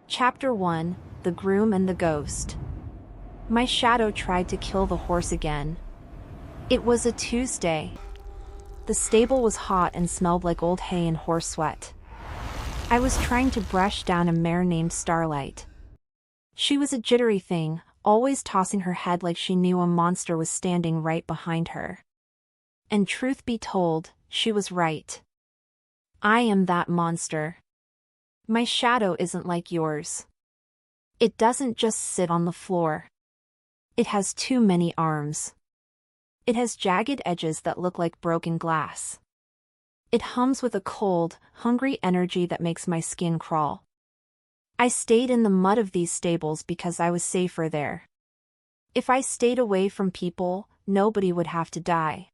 Chapter 1: The Groom and the Ghost. My shadow tried to kill the horse again. It was a Tuesday. The stable was hot and smelled like old hay and horse sweat. I was trying to brush down a mare named Starlight. She was a jittery thing, always tossing her head like she knew a monster was standing right behind her. And truth be told, she was right. I am that monster. My shadow isn't like yours. It doesn't just sit on the floor. It has too many arms. It has jagged edges that look like broken glass. It hums with a cold, hungry energy that makes my skin crawl. I stayed in the mud of these stables because I was safer there. If I stayed away from people, nobody would have to die.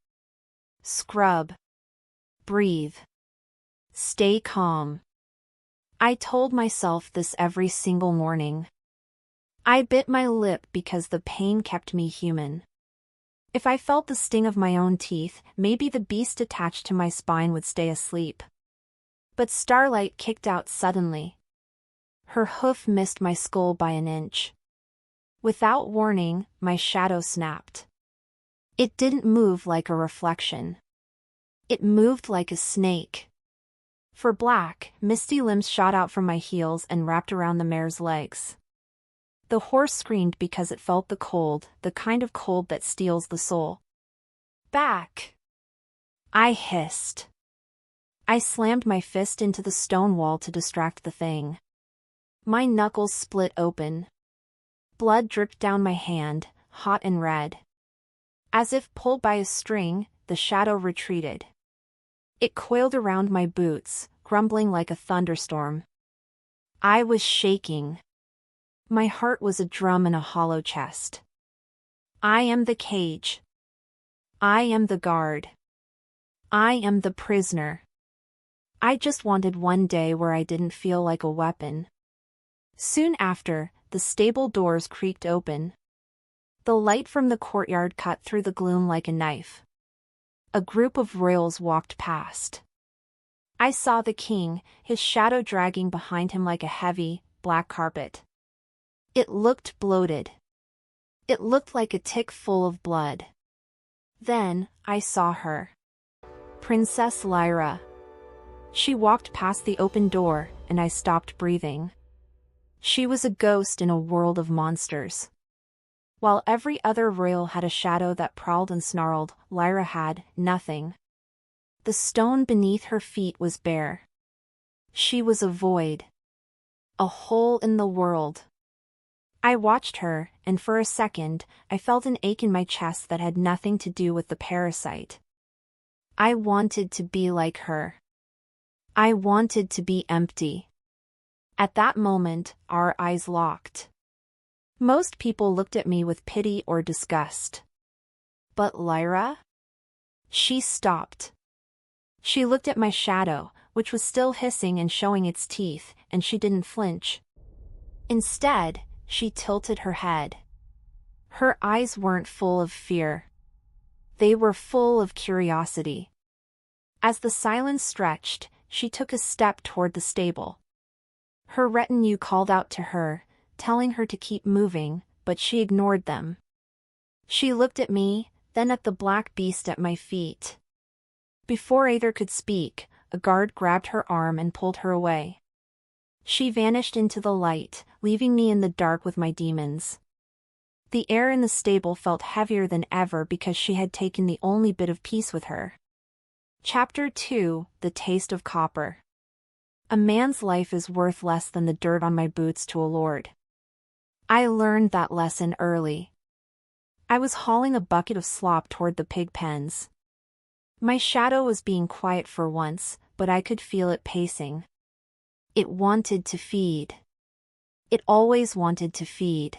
Scrub. Breathe. Stay calm. I told myself this every single morning. I bit my lip because the pain kept me human. If I felt the sting of my own teeth, maybe the beast attached to my spine would stay asleep. But Starlight kicked out suddenly. Her hoof missed my skull by an inch. Without warning, my shadow snapped. It didn't move like a reflection. It moved like a snake. For black, misty limbs shot out from my heels and wrapped around the mare's legs. The horse screamed because it felt the cold, the kind of cold that steals the soul. Back! I hissed. I slammed my fist into the stone wall to distract the thing. My knuckles split open. Blood dripped down my hand, hot and red. As if pulled by a string, the shadow retreated. It coiled around my boots, grumbling like a thunderstorm. I was shaking. My heart was a drum in a hollow chest. I am the cage. I am the guard. I am the prisoner. I just wanted one day where I didn't feel like a weapon. Soon after, the stable doors creaked open. The light from the courtyard cut through the gloom like a knife. A group of royals walked past. I saw the king, his shadow dragging behind him like a heavy, black carpet. It looked bloated. It looked like a tick full of blood. Then, I saw her. Princess Lyra. She walked past the open door, and I stopped breathing. She was a ghost in a world of monsters. While every other royal had a shadow that prowled and snarled, Lyra had nothing. The stone beneath her feet was bare. She was a void. A hole in the world. I watched her, and for a second, I felt an ache in my chest that had nothing to do with the parasite. I wanted to be like her. I wanted to be empty. At that moment, our eyes locked. Most people looked at me with pity or disgust. But Lyra? She stopped. She looked at my shadow, which was still hissing and showing its teeth, and she didn't flinch. Instead, she tilted her head. Her eyes weren't full of fear. They were full of curiosity. As the silence stretched, she took a step toward the stable. Her retinue called out to her, telling her to keep moving, but she ignored them. She looked at me, then at the black beast at my feet. Before either could speak, a guard grabbed her arm and pulled her away. She vanished into the light, leaving me in the dark with my demons. The air in the stable felt heavier than ever because she had taken the only bit of peace with her. Chapter 2: The Taste of Copper. A man's life is worth less than the dirt on my boots to a lord. I learned that lesson early. I was hauling a bucket of slop toward the pig pens. My shadow was being quiet for once, but I could feel it pacing. It wanted to feed. It always wanted to feed.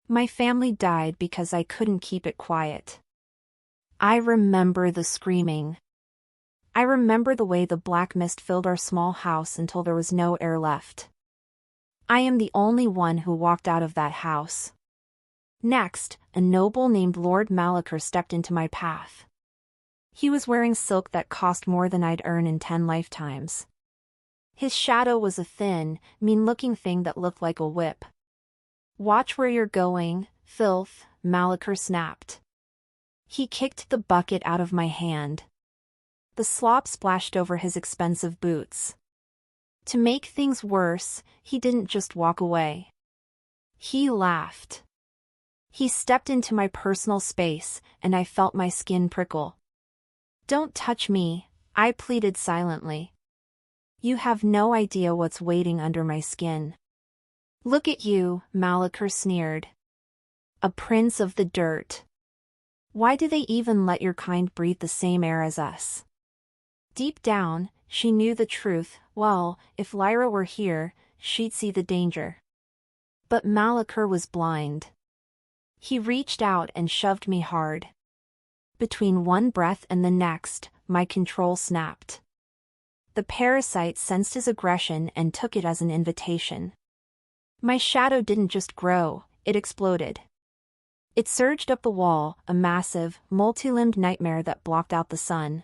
My family died because I couldn't keep it quiet. I remember the screaming. I remember the way the black mist filled our small house until there was no air left. I am the only one who walked out of that house. Next, a noble named Lord Malachar stepped into my path. He was wearing silk that cost more than I'd earn in 10 lifetimes. His shadow was a thin, mean-looking thing that looked like a whip. "Watch where you're going, filth," Malachor snapped. He kicked the bucket out of my hand. The slop splashed over his expensive boots. To make things worse, he didn't just walk away. He laughed. He stepped into my personal space, and I felt my skin prickle. "Don't touch me," I pleaded silently. "You have no idea what's waiting under my skin." "Look at you," Malachor sneered. "A prince of the dirt. Why do they even let your kind breathe the same air as us?" Deep down, she knew the truth. Well, if Lyra were here, she'd see the danger. But Malachor was blind. He reached out and shoved me hard. Between one breath and the next, my control snapped. The parasite sensed his aggression and took it as an invitation. My shadow didn't just grow, it exploded. It surged up the wall, a massive, multi-limbed nightmare that blocked out the sun.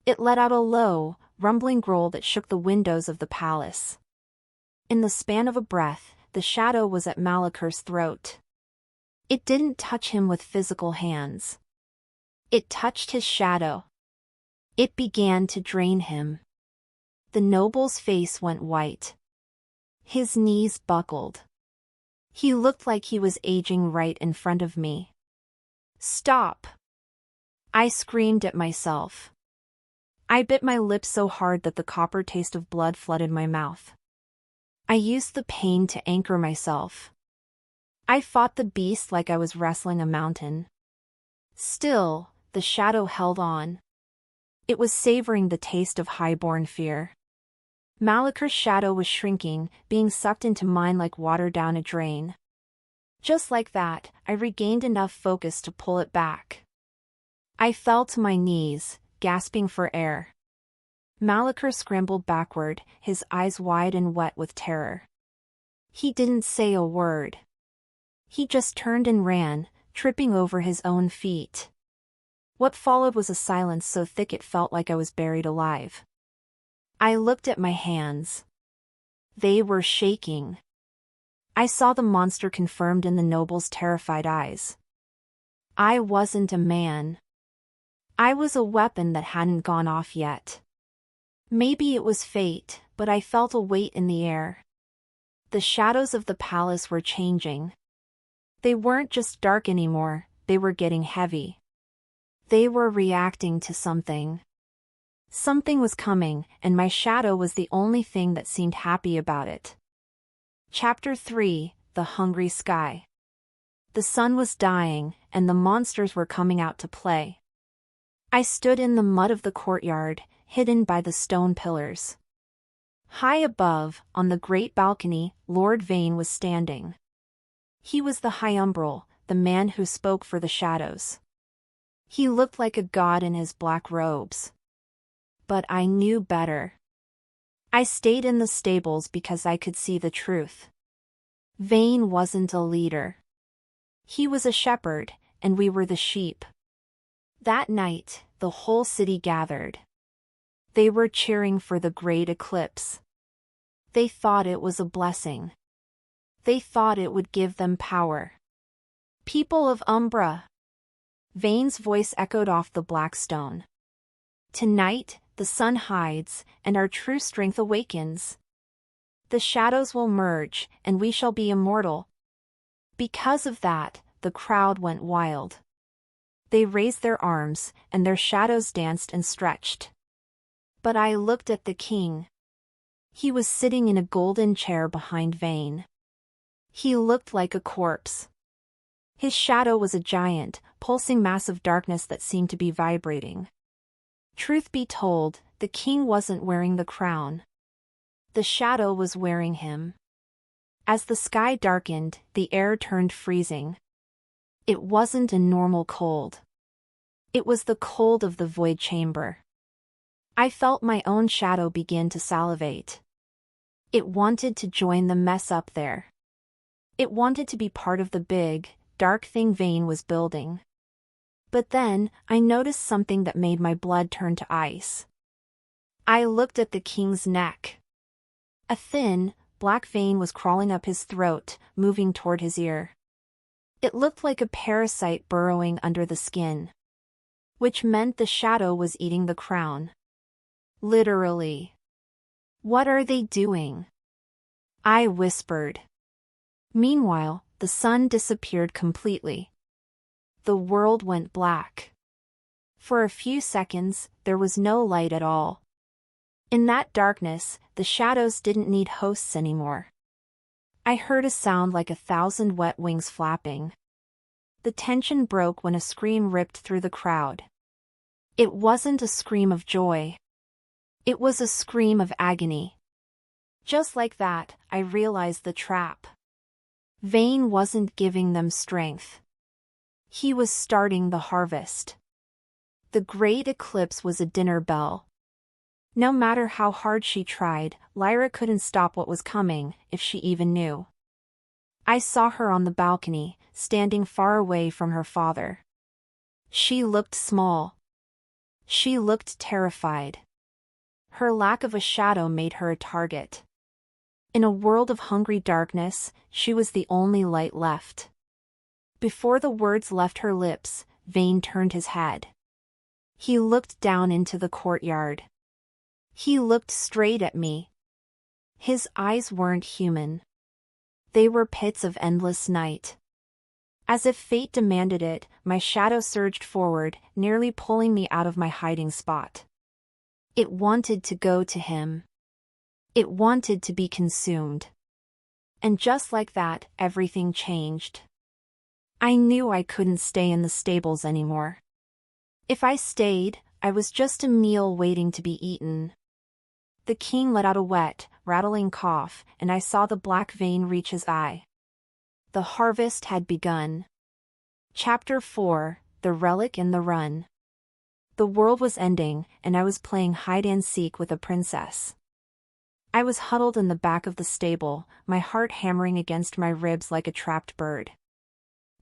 It let out a low, rumbling growl that shook the windows of the palace. In the span of a breath, the shadow was at Malachor's throat. It didn't touch him with physical hands. It touched his shadow. It began to drain him. The noble's face went white. His knees buckled. He looked like he was aging right in front of me. "Stop!" I screamed at myself. I bit my lip so hard that the copper taste of blood flooded my mouth. I used the pain to anchor myself. I fought the beast like I was wrestling a mountain. Still, the shadow held on. It was savoring the taste of high-born fear. Malachor's shadow was shrinking, being sucked into mine like water down a drain. Just like that, I regained enough focus to pull it back. I fell to my knees, gasping for air. Malachor scrambled backward, his eyes wide and wet with terror. He didn't say a word. He just turned and ran, tripping over his own feet. What followed was a silence so thick it felt like I was buried alive. I looked at my hands. They were shaking. I saw the monster confirmed in the noble's terrified eyes. I wasn't a man. I was a weapon that hadn't gone off yet. Maybe it was fate, but I felt a weight in the air. The shadows of the palace were changing. They weren't just dark anymore, they were getting heavy. They were reacting to something. Something was coming, and my shadow was the only thing that seemed happy about it. Chapter 3: The Hungry Sky. The sun was dying, and the monsters were coming out to play. I stood in the mud of the courtyard, hidden by the stone pillars. High above, on the great balcony, Lord Vane was standing. He was the High Umbral, the man who spoke for the shadows. He looked like a god in his black robes. But I knew better. I stayed in the stables because I could see the truth. Vane wasn't a leader. He was a shepherd, and we were the sheep. That night, the whole city gathered. They were cheering for the great eclipse. They thought it was a blessing. They thought it would give them power. "People of Umbra!" Vane's voice echoed off the black stone. "Tonight, the sun hides, and our true strength awakens. The shadows will merge, and we shall be immortal." Because of that, the crowd went wild. They raised their arms, and their shadows danced and stretched. But I looked at the king. He was sitting in a golden chair behind Vane. He looked like a corpse. His shadow was a giant, pulsing mass of darkness that seemed to be vibrating. Truth be told, the king wasn't wearing the crown. The shadow was wearing him. As the sky darkened, the air turned freezing. It wasn't a normal cold. It was the cold of the void chamber. I felt my own shadow begin to salivate. It wanted to join the mess up there. It wanted to be part of the big, dark thing Vane was building. But then, I noticed something that made my blood turn to ice. I looked at the king's neck. A thin, black vein was crawling up his throat, moving toward his ear. It looked like a parasite burrowing under the skin. Which meant the shadow was eating the crown. Literally. What are they doing? I whispered. Meanwhile, the sun disappeared completely. The world went black. For a few seconds, there was no light at all. In that darkness, the shadows didn't need hosts anymore. I heard a sound like 1,000 wet wings flapping. The tension broke when a scream ripped through the crowd. It wasn't a scream of joy. It was a scream of agony. Just like that, I realized the trap. Vane wasn't giving them strength. He was starting the harvest. The great eclipse was a dinner bell. No matter how hard she tried, Lyra couldn't stop what was coming, if she even knew. I saw her on the balcony, standing far away from her father. She looked small. She looked terrified. Her lack of a shadow made her a target. In a world of hungry darkness, she was the only light left. Before the words left her lips, Vane turned his head. He looked down into the courtyard. He looked straight at me. His eyes weren't human. They were pits of endless night. As if fate demanded it, my shadow surged forward, nearly pulling me out of my hiding spot. It wanted to go to him. It wanted to be consumed. And just like that, everything changed. I knew I couldn't stay in the stables anymore. If I stayed, I was just a meal waiting to be eaten. The king let out a wet, rattling cough, and I saw the black vein reach his eye. The harvest had begun. Chapter 4, The Relic in the Run. The world was ending, and I was playing hide-and-seek with a princess. I was huddled in the back of the stable, my heart hammering against my ribs like a trapped bird.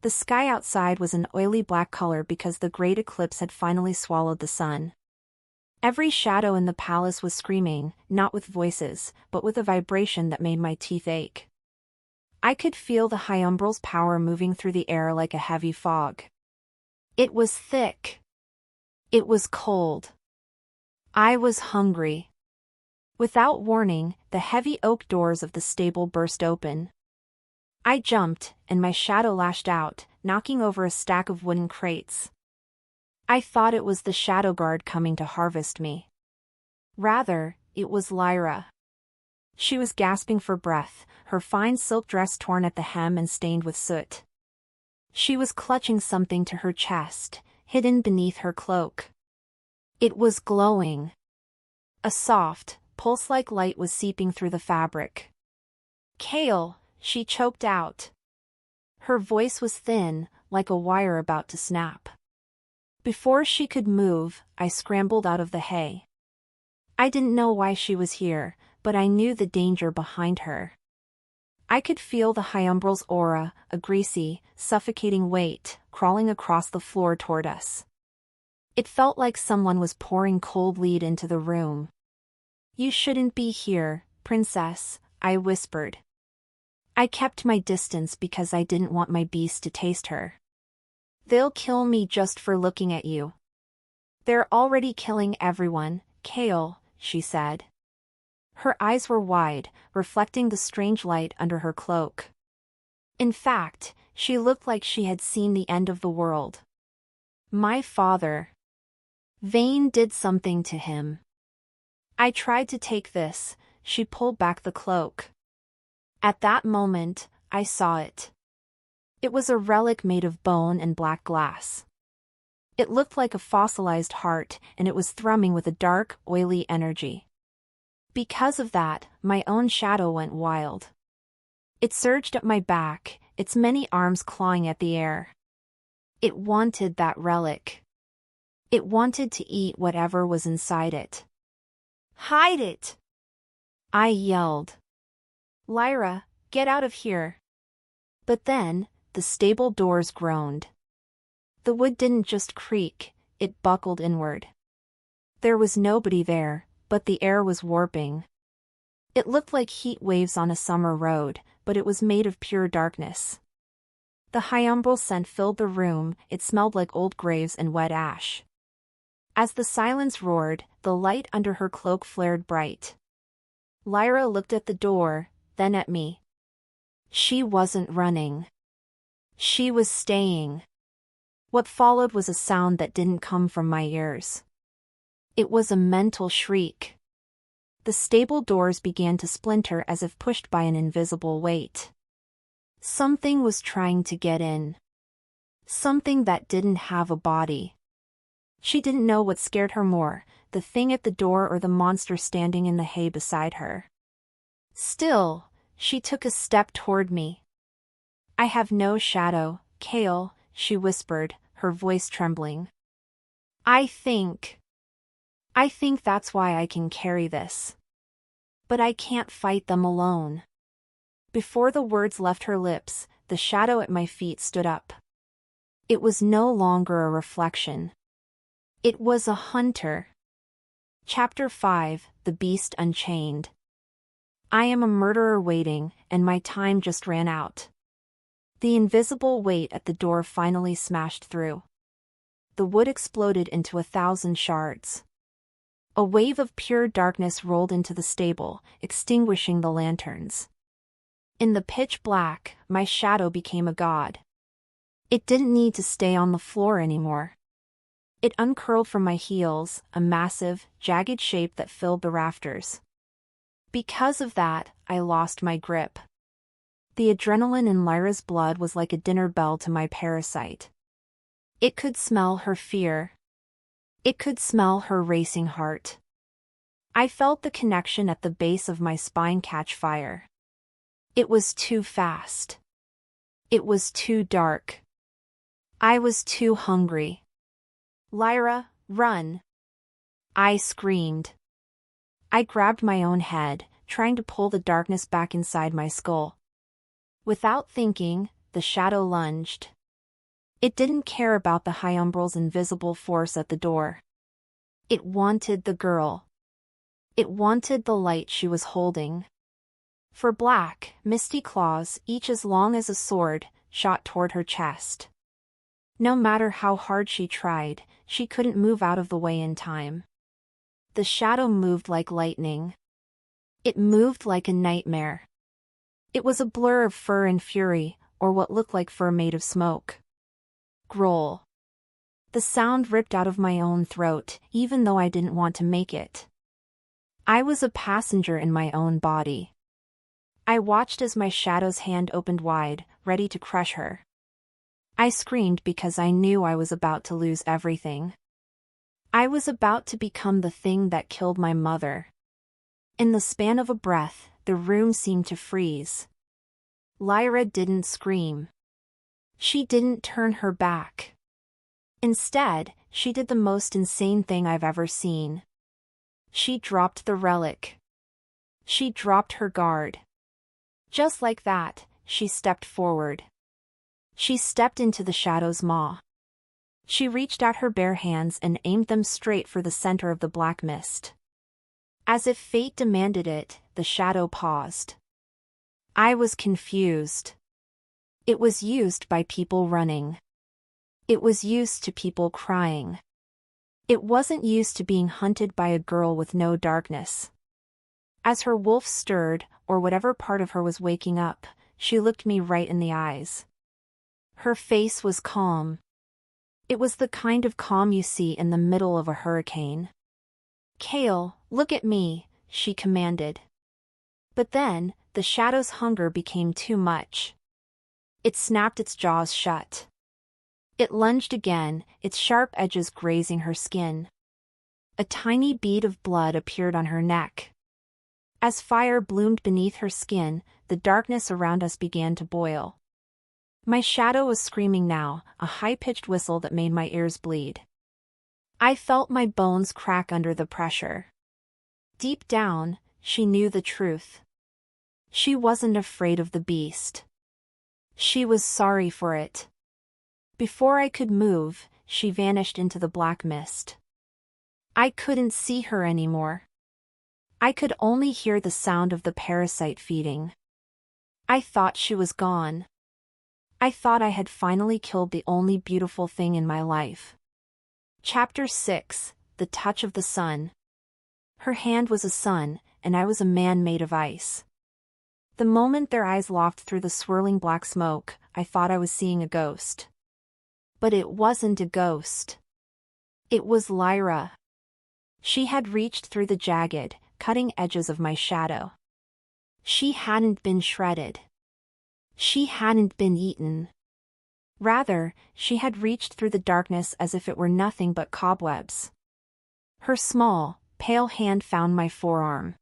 The sky outside was an oily black color because the great eclipse had finally swallowed the sun. Every shadow in the palace was screaming, not with voices, but with a vibration that made my teeth ache. I could feel the high umbral's power moving through the air like a heavy fog. It was thick. It was cold. I was hungry. Without warning, the heavy oak doors of the stable burst open. I jumped, and my shadow lashed out, knocking over a stack of wooden crates. I thought it was the shadow guard coming to harvest me. Rather, it was Lyra. She was gasping for breath, her fine silk dress torn at the hem and stained with soot. She was clutching something to her chest, hidden beneath her cloak. It was glowing. A soft, pulse-like light was seeping through the fabric. "Kael," she choked out. Her voice was thin, like a wire about to snap. Before she could move, I scrambled out of the hay. I didn't know why she was here, but I knew the danger behind her. I could feel the high umbral's aura, a greasy, suffocating weight, crawling across the floor toward us. It felt like someone was pouring cold lead into the room. "You shouldn't be here, princess," I whispered. I kept my distance because I didn't want my beast to taste her. "They'll kill me just for looking at you." "They're already killing everyone, Kael," she said. Her eyes were wide, reflecting the strange light under her cloak. In fact, she looked like she had seen the end of the world. "My father. Vane did something to him." I tried to take this. She pulled back the cloak. At that moment, I saw it. It was a relic made of bone and black glass. It looked like a fossilized heart, and it was thrumming with a dark, oily energy. Because of that, my own shadow went wild. It surged up my back, its many arms clawing at the air. It wanted that relic. It wanted to eat whatever was inside it. "Hide it!" I yelled. "Lyra, get out of here." But then, the stable doors groaned. The wood didn't just creak, it buckled inward. There was nobody there, but the air was warping. It looked like heat waves on a summer road, but it was made of pure darkness. The hyumbral scent filled the room. It smelled like old graves and wet ash. As the silence roared, the light under her cloak flared bright. Lyra looked at the door, then at me. She wasn't running. She was staying. What followed was a sound that didn't come from my ears. It was a mental shriek. The stable doors began to splinter as if pushed by an invisible weight. Something was trying to get in. Something that didn't have a body. She didn't know what scared her more, the thing at the door or the monster standing in the hay beside her. Still, she took a step toward me. "I have no shadow, Kael," she whispered, her voice trembling. I think that's why I can carry this. But I can't fight them alone." Before the words left her lips, the shadow at my feet stood up. It was no longer a reflection. It was a hunter. Chapter 5: The Beast Unchained. I am a murderer waiting, and my time just ran out. The invisible weight at the door finally smashed through. The wood exploded into 1,000 shards. A wave of pure darkness rolled into the stable, extinguishing the lanterns. In the pitch black, my shadow became a god. It didn't need to stay on the floor anymore. It uncurled from my heels, a massive, jagged shape that filled the rafters. Because of that, I lost my grip. The adrenaline in Lyra's blood was like a dinner bell to my parasite. It could smell her fear. It could smell her racing heart. I felt the connection at the base of my spine catch fire. It was too fast. It was too dark. I was too hungry. "Lyra, run!" I screamed. I grabbed my own head, trying to pull the darkness back inside my skull. Without thinking, the shadow lunged. It didn't care about the hyumbral's invisible force at the door. It wanted the girl. It wanted the light she was holding. For black, misty claws, each as long as a sword, shot toward her chest. No matter how hard she tried, she couldn't move out of the way in time. The shadow moved like lightning. It moved like a nightmare. It was a blur of fur and fury, or what looked like fur made of smoke. Growl. The sound ripped out of my own throat, even though I didn't want to make it. I was a passenger in my own body. I watched as my shadow's hand opened wide, ready to crush her. I screamed because I knew I was about to lose everything. I was about to become the thing that killed my mother. In the span of a breath, the room seemed to freeze. Lyra didn't scream. She didn't turn her back. Instead, she did the most insane thing I've ever seen. She dropped the relic. She dropped her guard. Just like that, she stepped forward. She stepped into the shadow's maw. She reached out her bare hands and aimed them straight for the center of the black mist. As if fate demanded it, the shadow paused. I was confused. It was used by people running. It was used to people crying. It wasn't used to being hunted by a girl with no darkness. As her wolf stirred, or whatever part of her was waking up, she looked me right in the eyes. Her face was calm. It was the kind of calm you see in the middle of a hurricane. "Kael, look at me," she commanded. But then, the shadow's hunger became too much. It snapped its jaws shut. It lunged again, its sharp edges grazing her skin. A tiny bead of blood appeared on her neck. As fire bloomed beneath her skin, the darkness around us began to boil. My shadow was screaming now, a high-pitched whistle that made my ears bleed. I felt my bones crack under the pressure. Deep down, she knew the truth. She wasn't afraid of the beast. She was sorry for it. Before I could move, she vanished into the black mist. I couldn't see her anymore. I could only hear the sound of the parasite feeding. I thought she was gone. I thought I had finally killed the only beautiful thing in my life. Chapter 6, The Touch of the Sun. Her hand was a sun, and I was a man made of ice. The moment their eyes locked through the swirling black smoke, I thought I was seeing a ghost. But it wasn't a ghost. It was Lyra. She had reached through the jagged, cutting edges of my shadow. She hadn't been shredded. She hadn't been eaten. Rather, she had reached through the darkness as if it were nothing but cobwebs. Her small, pale hand found my forearm.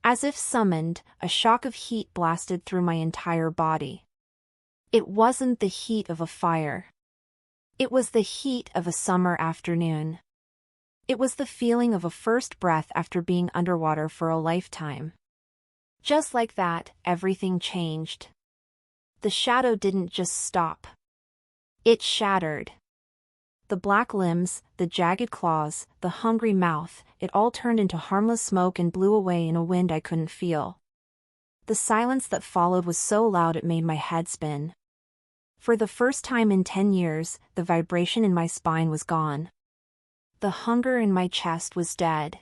As if summoned, a shock of heat blasted through my entire body. It wasn't the heat of a fire. It was the heat of a summer afternoon. It was the feeling of a first breath after being underwater for a lifetime. Just like that, everything changed. The shadow didn't just stop. It shattered. The black limbs, the jagged claws, the hungry mouth, it all turned into harmless smoke and blew away in a wind I couldn't feel. The silence that followed was so loud it made my head spin. For the first time in 10 years, the vibration in my spine was gone. The hunger in my chest was dead.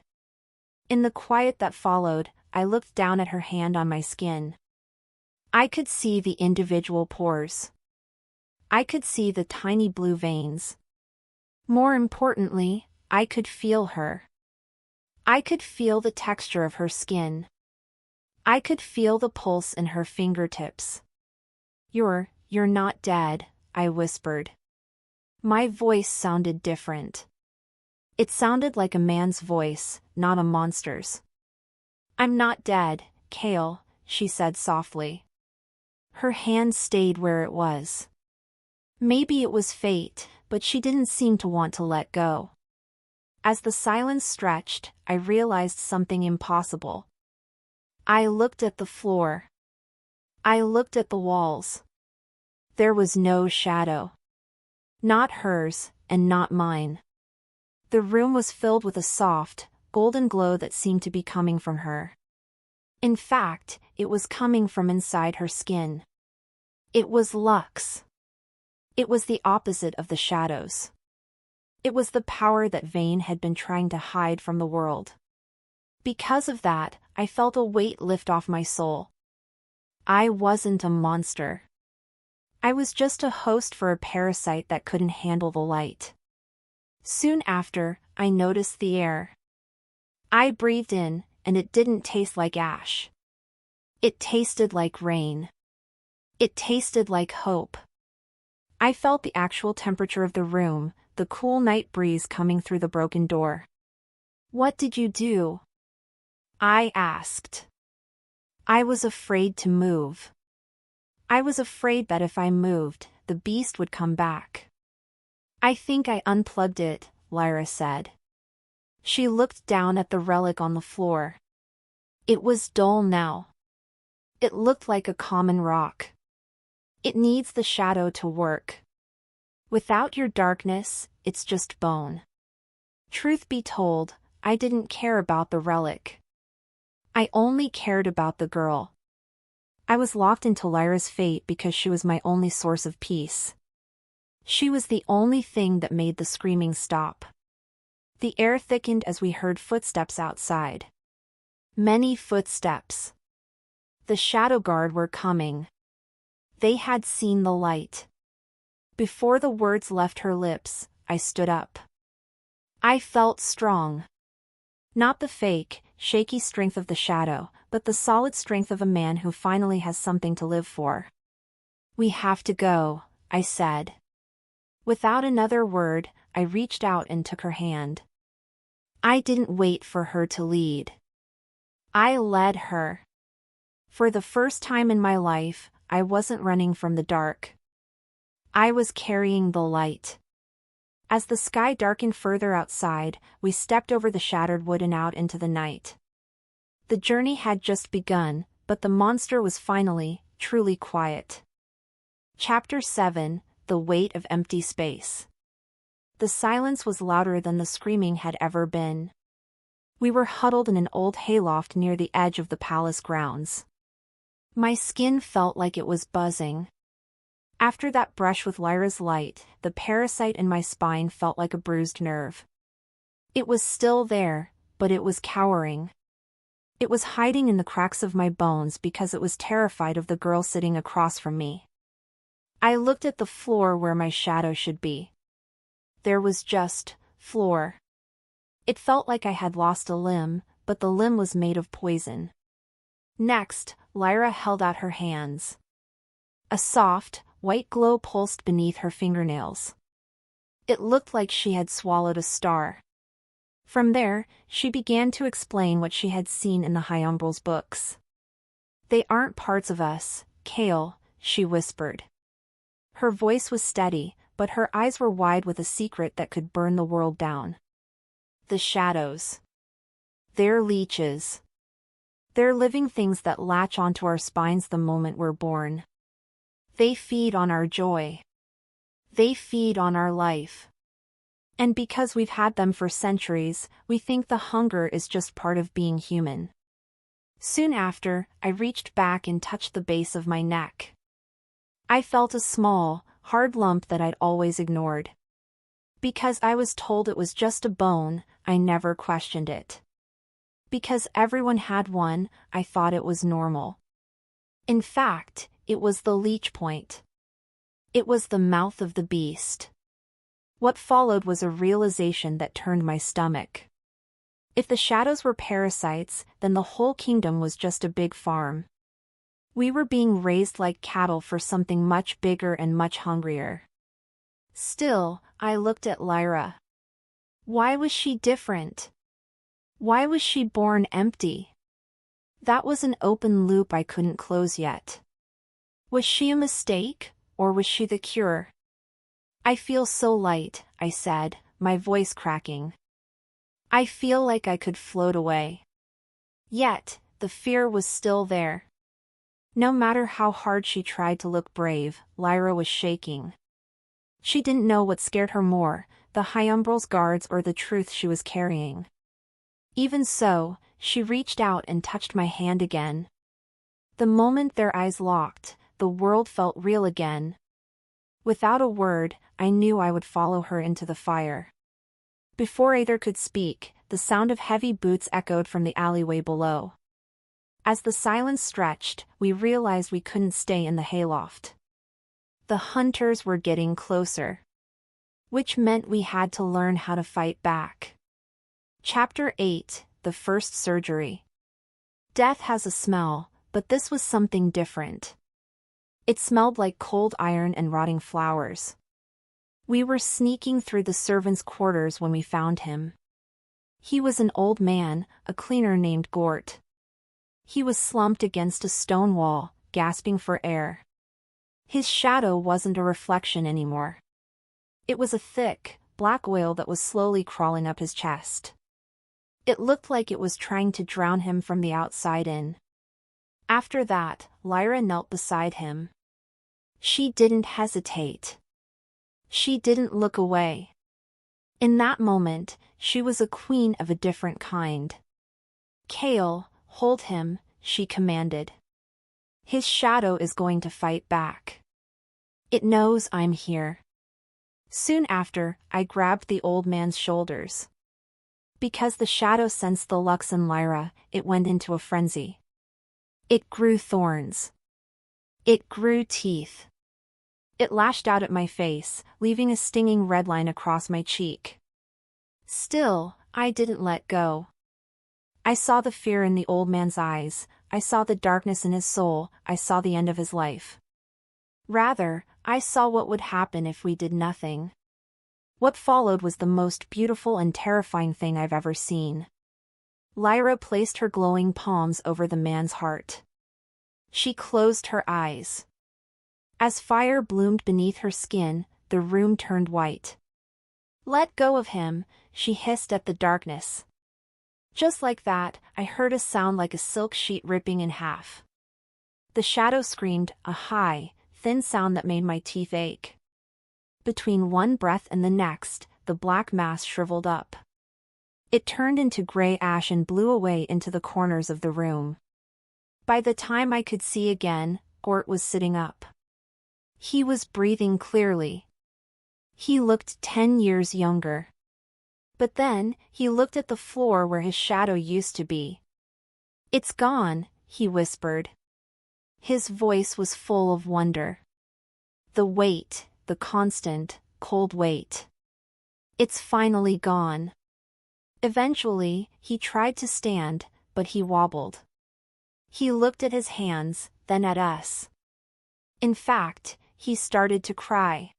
In the quiet that followed, I looked down at her hand on my skin. I could see the individual pores. I could see the tiny blue veins. More importantly, I could feel her. I could feel the texture of her skin. I could feel the pulse in her fingertips. You're not dead," I whispered. My voice sounded different. It sounded like a man's voice, not a monster's. "I'm not dead, Kael," she said softly. Her hand stayed where it was. Maybe it was fate, but she didn't seem to want to let go. As the silence stretched, I realized something impossible. I looked at the floor. I looked at the walls. There was no shadow. Not hers, and not mine. The room was filled with a soft, golden glow that seemed to be coming from her. In fact, it was coming from inside her skin. It was Lux. It was the opposite of the shadows. It was the power that Vane had been trying to hide from the world. Because of that, I felt a weight lift off my soul. I wasn't a monster. I was just a host for a parasite that couldn't handle the light. Soon after, I noticed the air. I breathed in, and it didn't taste like ash. It tasted like rain. It tasted like hope. I felt the actual temperature of the room, the cool night breeze coming through the broken door. "What did you do?" I asked. I was afraid to move. I was afraid that if I moved, the beast would come back. "I think I unplugged it," Lyra said. She looked down at the relic on the floor. It was dull now. It looked like a common rock. "It needs the shadow to work. Without your darkness, it's just bone." Truth be told, I didn't care about the relic. I only cared about the girl. I was locked into Lyra's fate because she was my only source of peace. She was the only thing that made the screaming stop. The air thickened as we heard footsteps outside. Many footsteps. The shadow guard were coming. They had seen the light. Before the words left her lips, I stood up. I felt strong. Not the fake, shaky strength of the shadow, but the solid strength of a man who finally has something to live for. "We have to go," I said. Without another word, I reached out and took her hand. I didn't wait for her to lead. I led her. For the first time in my life, I wasn't running from the dark. I was carrying the light. As the sky darkened further outside, we stepped over the shattered wood and out into the night. The journey had just begun, but the monster was finally, truly quiet. Chapter 7, The Weight of Empty Space. The silence was louder than the screaming had ever been. We were huddled in an old hayloft near the edge of the palace grounds. My skin felt like it was buzzing. After that brush with Lyra's light, the parasite in my spine felt like a bruised nerve. It was still there, but it was cowering. It was hiding in the cracks of my bones because it was terrified of the girl sitting across from me. I looked at the floor where my shadow should be. There was just floor. It felt like I had lost a limb, but the limb was made of poison. Next, Lyra held out her hands. A soft, white glow pulsed beneath her fingernails. It looked like she had swallowed a star. From there, she began to explain what she had seen in the High Umbral's books. "They aren't parts of us, Kael," she whispered. Her voice was steady, but her eyes were wide with a secret that could burn the world down. "The shadows. They're leeches. They're living things that latch onto our spines the moment we're born. They feed on our joy. They feed on our life. And because we've had them for centuries, we think the hunger is just part of being human." Soon after, I reached back and touched the base of my neck. I felt a small, hard lump that I'd always ignored. Because I was told it was just a bone, I never questioned it. Because everyone had one, I thought it was normal. In fact, it was the leech point. It was the mouth of the beast. What followed was a realization that turned my stomach. If the shadows were parasites, then the whole kingdom was just a big farm. We were being raised like cattle for something much bigger and much hungrier. Still, I looked at Lyra. Why was she different? Why was she born empty? That was an open loop I couldn't close yet. Was she a mistake, or was she the cure? "I feel so light," I said, my voice cracking. "I feel like I could float away." Yet, the fear was still there. No matter how hard she tried to look brave, Lyra was shaking. She didn't know what scared her more, the High Umbral's guards or the truth she was carrying. Even so, she reached out and touched my hand again. The moment their eyes locked, the world felt real again. Without a word, I knew I would follow her into the fire. Before either could speak, the sound of heavy boots echoed from the alleyway below. As the silence stretched, we realized we couldn't stay in the hayloft. The hunters were getting closer. Which meant we had to learn how to fight back. Chapter 8: The First Surgery. Death has a smell, but this was something different. It smelled like cold iron and rotting flowers. We were sneaking through the servants' quarters when we found him. He was an old man, a cleaner named Gort. He was slumped against a stone wall, gasping for air. His shadow wasn't a reflection anymore. It was a thick, black oil that was slowly crawling up his chest. It looked like it was trying to drown him from the outside in. After that, Lyra knelt beside him. She didn't hesitate. She didn't look away. In that moment, she was a queen of a different kind. "Kael, hold him," she commanded. "His shadow is going to fight back. It knows I'm here." Soon after, I grabbed the old man's shoulders. Because the shadow sensed the lux in Lyra, it went into a frenzy. It grew thorns. It grew teeth. It lashed out at my face, leaving a stinging red line across my cheek. Still, I didn't let go. I saw the fear in the old man's eyes, I saw the darkness in his soul, I saw the end of his life. Rather, I saw what would happen if we did nothing. What followed was the most beautiful and terrifying thing I've ever seen. Lyra placed her glowing palms over the man's heart. She closed her eyes. As fire bloomed beneath her skin, the room turned white. "Let go of him," she hissed at the darkness. Just like that, I heard a sound like a silk sheet ripping in half. The shadow screamed, a high, thin sound that made my teeth ache. Between one breath and the next, the black mass shriveled up. It turned into gray ash and blew away into the corners of the room. By the time I could see again, Gort was sitting up. He was breathing clearly. He looked 10 years younger. But then, he looked at the floor where his shadow used to be. "It's gone," he whispered. His voice was full of wonder. "The weight, the constant, cold weight. It's finally gone." Eventually, he tried to stand, but he wobbled. He looked at his hands, then at us. In fact, he started to cry.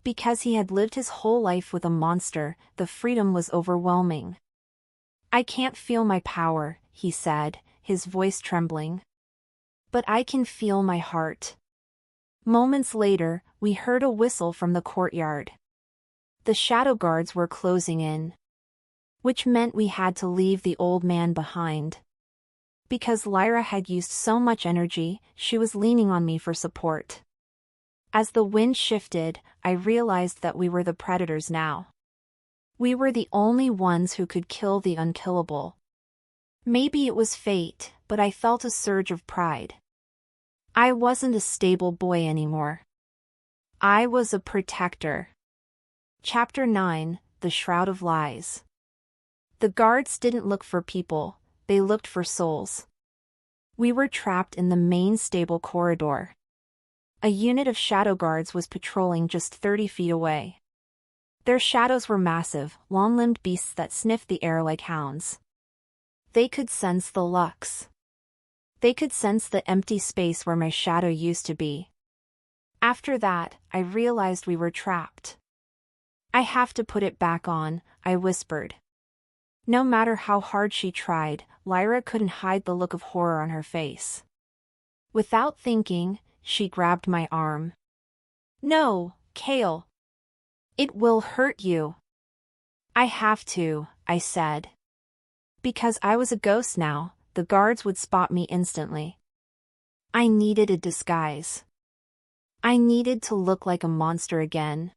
Because he had lived his whole life with a monster, the freedom was overwhelming. "I can't feel my power," he said, his voice trembling. "But I can feel my heart." Moments later, we heard a whistle from the courtyard. The shadow guards were closing in. Which meant we had to leave the old man behind. Because Lyra had used so much energy, she was leaning on me for support. As the wind shifted, I realized that we were the predators now. We were the only ones who could kill the unkillable. Maybe it was fate, but I felt a surge of pride. I wasn't a stable boy anymore. I was a protector. Chapter 9, The Shroud of Lies. The guards didn't look for people, they looked for souls. We were trapped in the main stable corridor. A unit of shadow guards was patrolling just 30 feet away. Their shadows were massive, long-limbed beasts that sniffed the air like hounds. They could sense the lux. They could sense the empty space where my shadow used to be. After that, I realized we were trapped. "I have to put it back on," I whispered. No matter how hard she tried, Lyra couldn't hide the look of horror on her face. Without thinking, she grabbed my arm. "No, Kael. It will hurt you." "I have to," I said. Because I was a ghost now, the guards would spot me instantly. I needed a disguise. I needed to look like a monster again.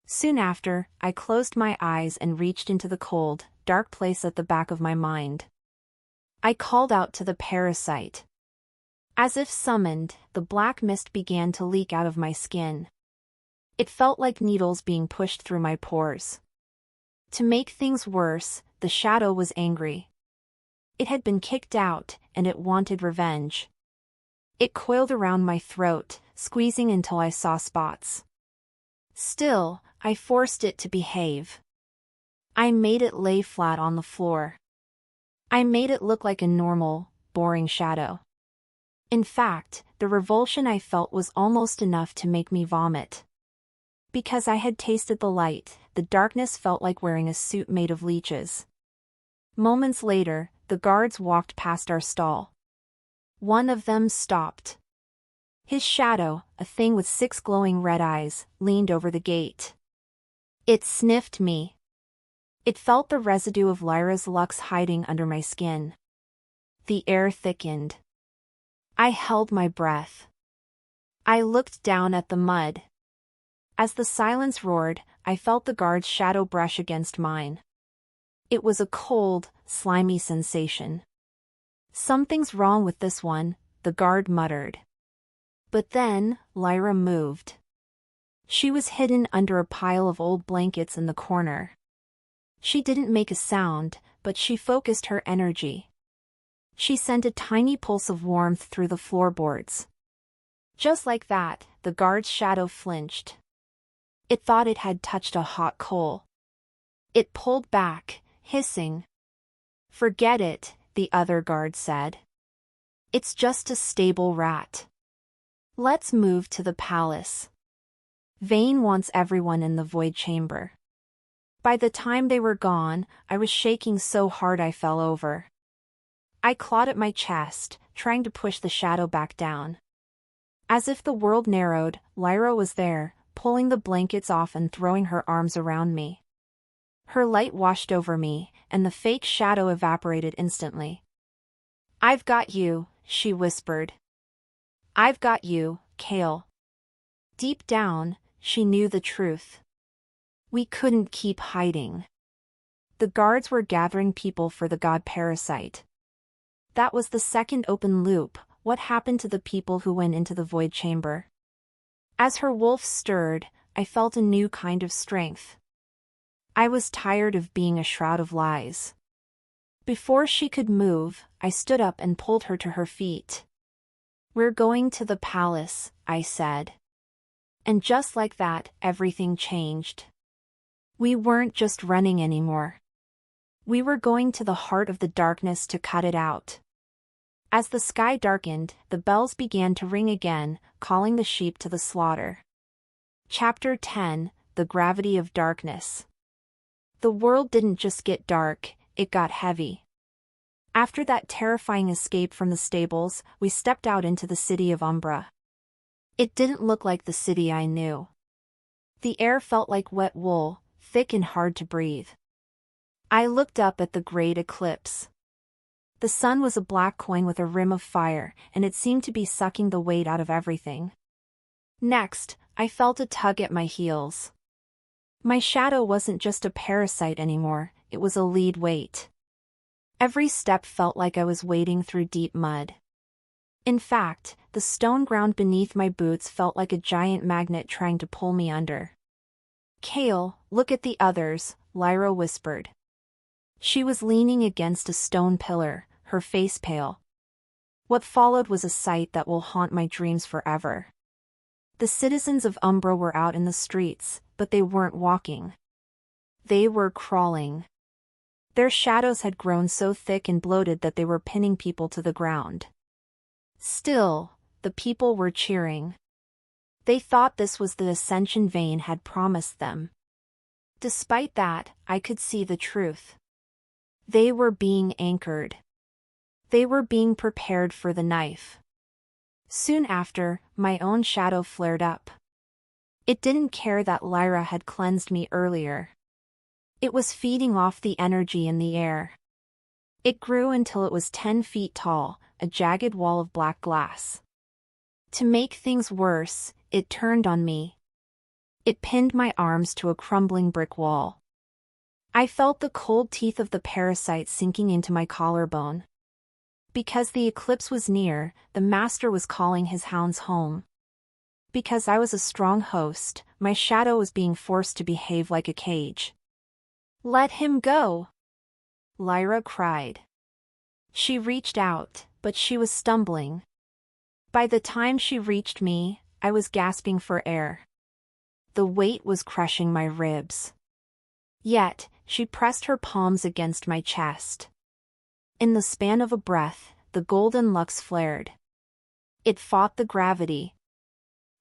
Soon after, I closed my eyes and reached into the cold, dark place at the back of my mind. I called out to the parasite. As if summoned, the black mist began to leak out of my skin. It felt like needles being pushed through my pores. To make things worse, the shadow was angry. It had been kicked out, and it wanted revenge. It coiled around my throat, squeezing until I saw spots. Still, I forced it to behave. I made it lay flat on the floor. I made it look like a normal, boring shadow. In fact, the revulsion I felt was almost enough to make me vomit. Because I had tasted the light, the darkness felt like wearing a suit made of leeches. Moments later, the guards walked past our stall. One of them stopped. His shadow, a thing with 6 glowing red eyes, leaned over the gate. It sniffed me. It felt the residue of Lyra's lux hiding under my skin. The air thickened. I held my breath. I looked down at the mud. As the silence roared, I felt the guard's shadow brush against mine. It was a cold, slimy sensation. "Something's wrong with this one," the guard muttered. But then, Lyra moved. She was hidden under a pile of old blankets in the corner. She didn't make a sound, but she focused her energy. She sent a tiny pulse of warmth through the floorboards. Just like that, the guard's shadow flinched. It thought it had touched a hot coal. It pulled back, hissing. "Forget it," the other guard said. "It's just a stable rat. Let's move to the palace. Vane wants everyone in the void chamber." By the time they were gone, I was shaking so hard I fell over. I clawed at my chest, trying to push the shadow back down. As if the world narrowed, Lyra was there, pulling the blankets off and throwing her arms around me. Her light washed over me, and the fake shadow evaporated instantly. "I've got you," she whispered. "I've got you, Kael." Deep down, she knew the truth. We couldn't keep hiding. The guards were gathering people for the god parasite. That was the second open loop. What happened to the people who went into the void chamber? As her wolf stirred, I felt a new kind of strength. I was tired of being a shroud of lies. Before she could move, I stood up and pulled her to her feet. "We're going to the palace," I said. And just like that, everything changed. We weren't just running anymore. We were going to the heart of the darkness to cut it out. As the sky darkened, the bells began to ring again, calling the sheep to the slaughter. Chapter 10: The Gravity of Darkness. The world didn't just get dark, it got heavy. After that terrifying escape from the stables, we stepped out into the city of Umbra. It didn't look like the city I knew. The air felt like wet wool, thick and hard to breathe. I looked up at the great eclipse. The sun was a black coin with a rim of fire, and it seemed to be sucking the weight out of everything. Next, I felt a tug at my heels. My shadow wasn't just a parasite anymore, it was a lead weight. Every step felt like I was wading through deep mud. In fact, the stone ground beneath my boots felt like a giant magnet trying to pull me under. "Kael, look at the others," Lyra whispered. She was leaning against a stone pillar, her face pale. What followed was a sight that will haunt my dreams forever. The citizens of Umbra were out in the streets, but they weren't walking. They were crawling. Their shadows had grown so thick and bloated that they were pinning people to the ground. Still, the people were cheering. They thought this was the ascension Vane had promised them. Despite that, I could see the truth. They were being anchored. They were being prepared for the knife. Soon after, my own shadow flared up. It didn't care that Lyra had cleansed me earlier. It was feeding off the energy in the air. It grew until it was 10 feet tall, a jagged wall of black glass. To make things worse, it turned on me. It pinned my arms to a crumbling brick wall. I felt the cold teeth of the parasite sinking into my collarbone. Because the eclipse was near, the master was calling his hounds home. Because I was a strong host, my shadow was being forced to behave like a cage. "Let him go!" Lyra cried. She reached out, but she was stumbling. By the time she reached me, I was gasping for air. The weight was crushing my ribs. Yet, she pressed her palms against my chest. In the span of a breath, the golden lux flared. It fought the gravity.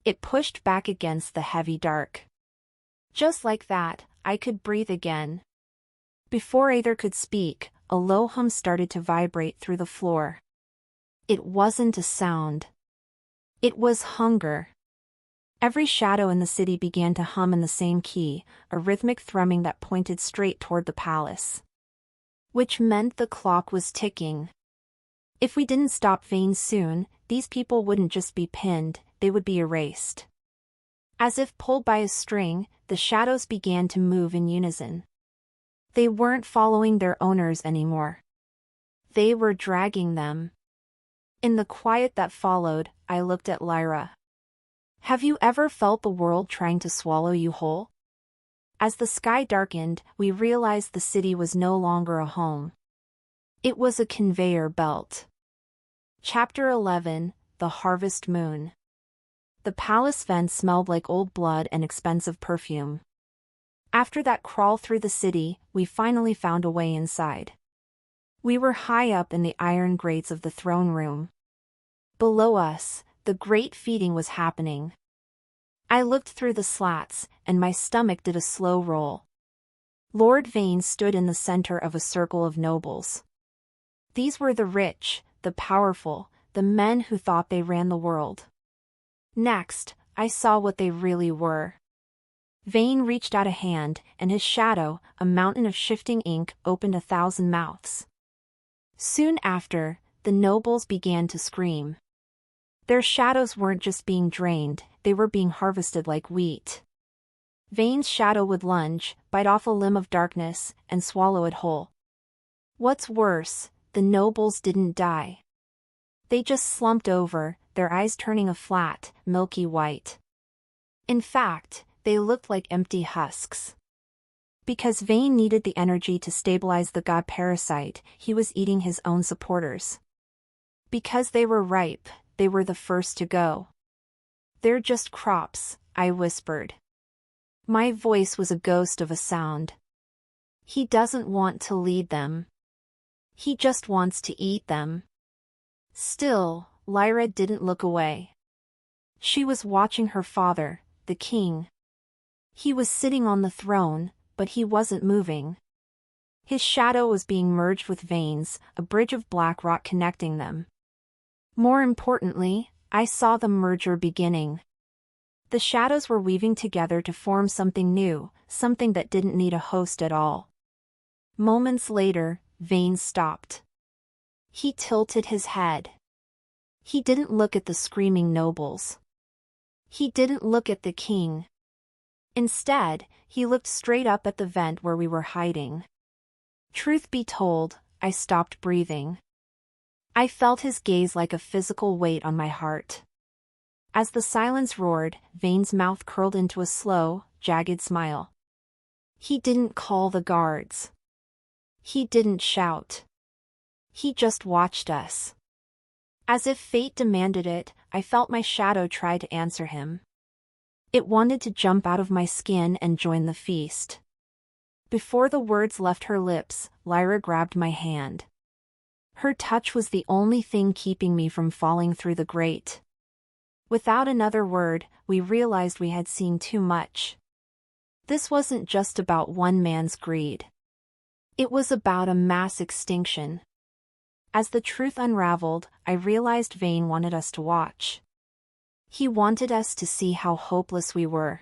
It pushed back against the heavy dark. Just like that, I could breathe again. Before either could speak, a low hum started to vibrate through the floor. It wasn't a sound. It was hunger. Every shadow in the city began to hum in the same key, a rhythmic thrumming that pointed straight toward the palace. Which meant the clock was ticking. If we didn't stop Vane soon, these people wouldn't just be pinned, they would be erased. As if pulled by a string, the shadows began to move in unison. They weren't following their owners anymore. They were dragging them. In the quiet that followed, I looked at Lyra. Have you ever felt the world trying to swallow you whole? As the sky darkened, we realized the city was no longer a home. It was a conveyor belt. Chapter 11: The Harvest Moon. The palace vents smelled like old blood and expensive perfume. After that crawl through the city, we finally found a way inside. We were high up in the iron grates of the throne room. Below us, the great feeding was happening. I looked through the slats, and my stomach did a slow roll. Lord Vane stood in the center of a circle of nobles. These were the rich, the powerful, the men who thought they ran the world. Next, I saw what they really were. Vane reached out a hand, and his shadow, a mountain of shifting ink, opened 1,000 mouths. Soon after, the nobles began to scream. Their shadows weren't just being drained, they were being harvested like wheat. Vane's shadow would lunge, bite off a limb of darkness, and swallow it whole. What's worse, the nobles didn't die. They just slumped over, their eyes turning a flat, milky white. In fact, they looked like empty husks. Because Vane needed the energy to stabilize the god parasite, he was eating his own supporters. Because they were ripe, they were the first to go. "They're just crops," I whispered. My voice was a ghost of a sound. "He doesn't want to lead them. He just wants to eat them." Still, Lyra didn't look away. She was watching her father, the king. He was sitting on the throne, but he wasn't moving. His shadow was being merged with Vane's, a bridge of black rock connecting them. More importantly, I saw the merger beginning. The shadows were weaving together to form something new, something that didn't need a host at all. Moments later, Vane stopped. He tilted his head. He didn't look at the screaming nobles. He didn't look at the king. Instead, he looked straight up at the vent where we were hiding. Truth be told, I stopped breathing. I felt his gaze like a physical weight on my heart. As the silence roared, Vane's mouth curled into a slow, jagged smile. He didn't call the guards. He didn't shout. He just watched us. As if fate demanded it, I felt my shadow try to answer him. It wanted to jump out of my skin and join the feast. Before the words left her lips, Lyra grabbed my hand. Her touch was the only thing keeping me from falling through the grate. Without another word, we realized we had seen too much. This wasn't just about one man's greed. It was about a mass extinction. As the truth unraveled, I realized Vane wanted us to watch. He wanted us to see how hopeless we were.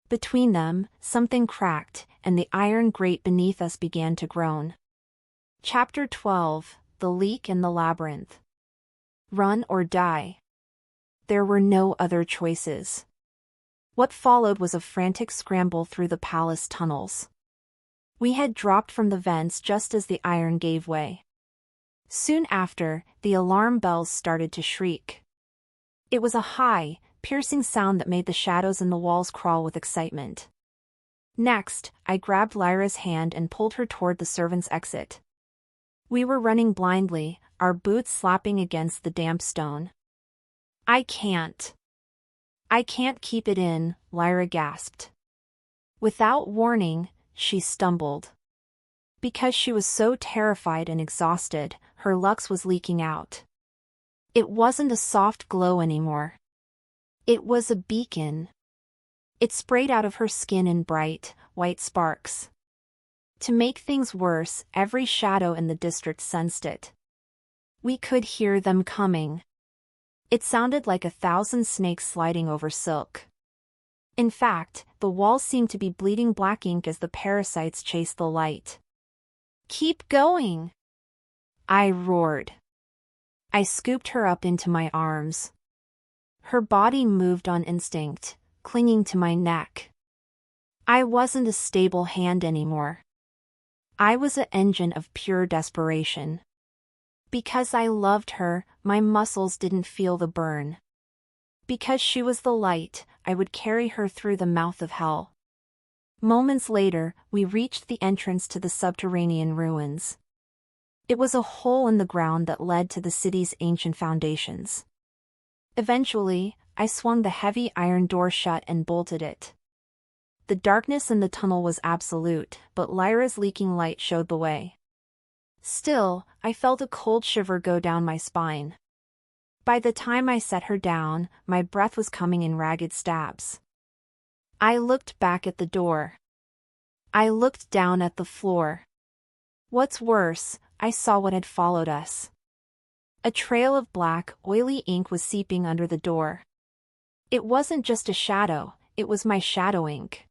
Between them, something cracked, and the iron grate beneath us began to groan. Chapter 12: The Leak in the Labyrinth. Run or die. There were no other choices. What followed was a frantic scramble through the palace tunnels. We had dropped from the vents just as the iron gave way. Soon after, the alarm bells started to shriek. It was a high, piercing sound that made the shadows in the walls crawl with excitement. Next, I grabbed Lyra's hand and pulled her toward the servants' exit. We were running blindly, our boots slapping against the damp stone. I can't keep it in," Lyra gasped. Without warning, she stumbled. Because she was so terrified and exhausted, her lux was leaking out. It wasn't a soft glow anymore. It was a beacon. It sprayed out of her skin in bright, white sparks. To make things worse, every shadow in the district sensed it. We could hear them coming. It sounded like 1,000 snakes sliding over silk. In fact, the walls seemed to be bleeding black ink as the parasites chased the light. "Keep going!" I roared. I scooped her up into my arms. Her body moved on instinct, clinging to my neck. I wasn't a stable hand anymore. I was an engine of pure desperation. Because I loved her, my muscles didn't feel the burn. Because she was the light, I would carry her through the mouth of hell. Moments later, we reached the entrance to the subterranean ruins. It was a hole in the ground that led to the city's ancient foundations. Eventually, I swung the heavy iron door shut and bolted it. The darkness in the tunnel was absolute, but Lyra's leaking light showed the way. Still, I felt a cold shiver go down my spine. By the time I set her down, my breath was coming in ragged stabs. I looked back at the door. I looked down at the floor. What's worse, I saw what had followed us. A trail of black, oily ink was seeping under the door. It wasn't just a shadow, it was my shadow ink.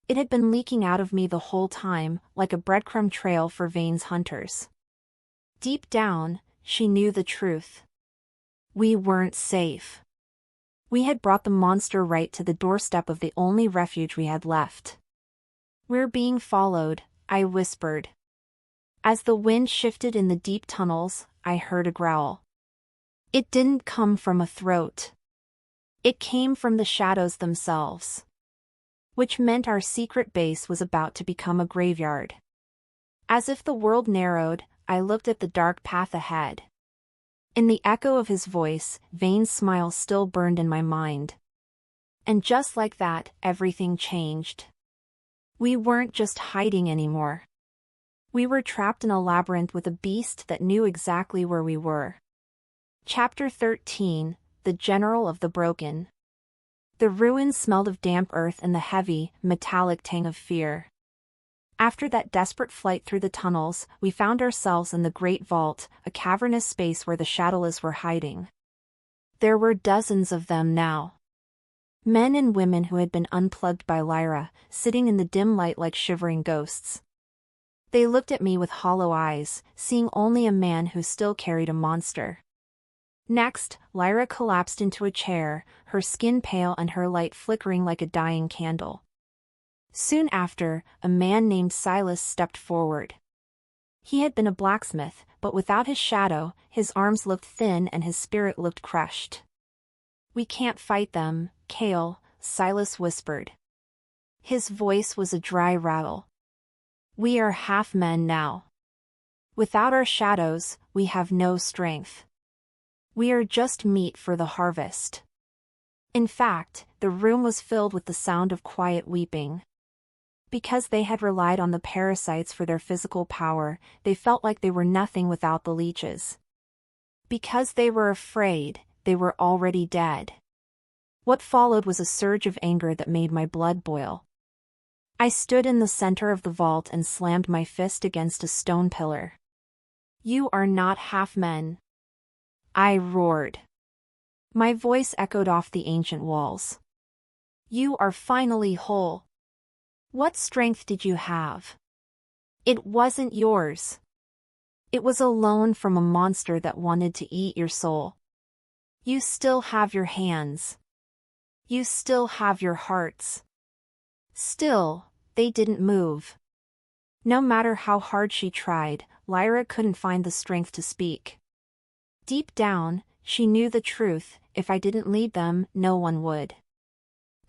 It had been leaking out of me the whole time, like a breadcrumb trail for Vane's hunters. Deep down, she knew the truth. We weren't safe. We had brought the monster right to the doorstep of the only refuge we had left. "We're being followed," I whispered. As the wind shifted in the deep tunnels, I heard a growl. It didn't come from a throat. It came from the shadows themselves. Which meant our secret base was about to become a graveyard. As if the world narrowed, I looked at the dark path ahead. In the echo of his voice, Vane's smile still burned in my mind. And just like that, everything changed. We weren't just hiding anymore. We were trapped in a labyrinth with a beast that knew exactly where we were. Chapter 13, The General of the Broken. The ruins smelled of damp earth and the heavy, metallic tang of fear. After that desperate flight through the tunnels, we found ourselves in the Great Vault, a cavernous space where the shadowless were hiding. There were dozens of them now. Men and women who had been unplugged by Lyra, sitting in the dim light like shivering ghosts. They looked at me with hollow eyes, seeing only a man who still carried a monster. Next, Lyra collapsed into a chair, her skin pale and her light flickering like a dying candle. Soon after, a man named Silas stepped forward. He had been a blacksmith, but without his shadow, his arms looked thin and his spirit looked crushed. "We can't fight them, Kael," Silas whispered. His voice was a dry rattle. "We are half men now. Without our shadows, we have no strength. We are just meat for the harvest." In fact, the room was filled with the sound of quiet weeping. Because they had relied on the parasites for their physical power, they felt like they were nothing without the leeches. Because they were afraid, they were already dead. What followed was a surge of anger that made my blood boil. I stood in the center of the vault and slammed my fist against a stone pillar. "You are not half men," I roared. My voice echoed off the ancient walls. "You are finally whole. What strength did you have? It wasn't yours. It was a loan from a monster that wanted to eat your soul. You still have your hands. You still have your hearts." Still, they didn't move. No matter how hard she tried, Lyra couldn't find the strength to speak. Deep down, she knew the truth: if I didn't lead them, no one would.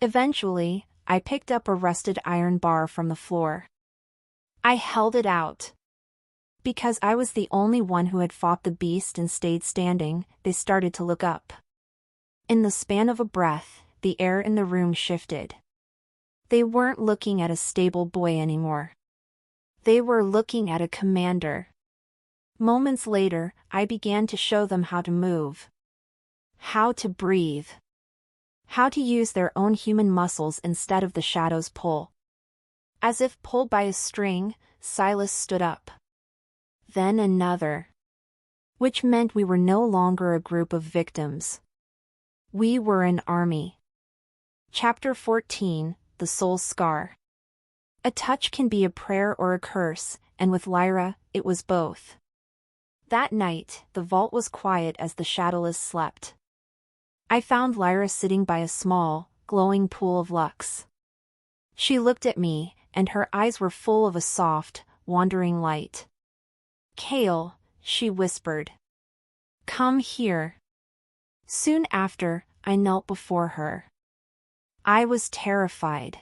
Eventually, I picked up a rusted iron bar from the floor. I held it out. Because I was the only one who had fought the beast and stayed standing, they started to look up. In the span of a breath, the air in the room shifted. They weren't looking at a stable boy anymore. They were looking at a commander. Moments later, I began to show them how to move. How to breathe. How to use their own human muscles instead of the shadow's pull. As if pulled by a string, Silas stood up. Then another. Which meant we were no longer a group of victims. We were an army. Chapter 14, The Soul's Scar. A touch can be a prayer or a curse, and with Lyra, it was both. That night, the vault was quiet as the shadowless slept. I found Lyra sitting by a small, glowing pool of lux. She looked at me, and her eyes were full of a soft, wandering light. "Kael," she whispered. "Come here." Soon after, I knelt before her. I was terrified.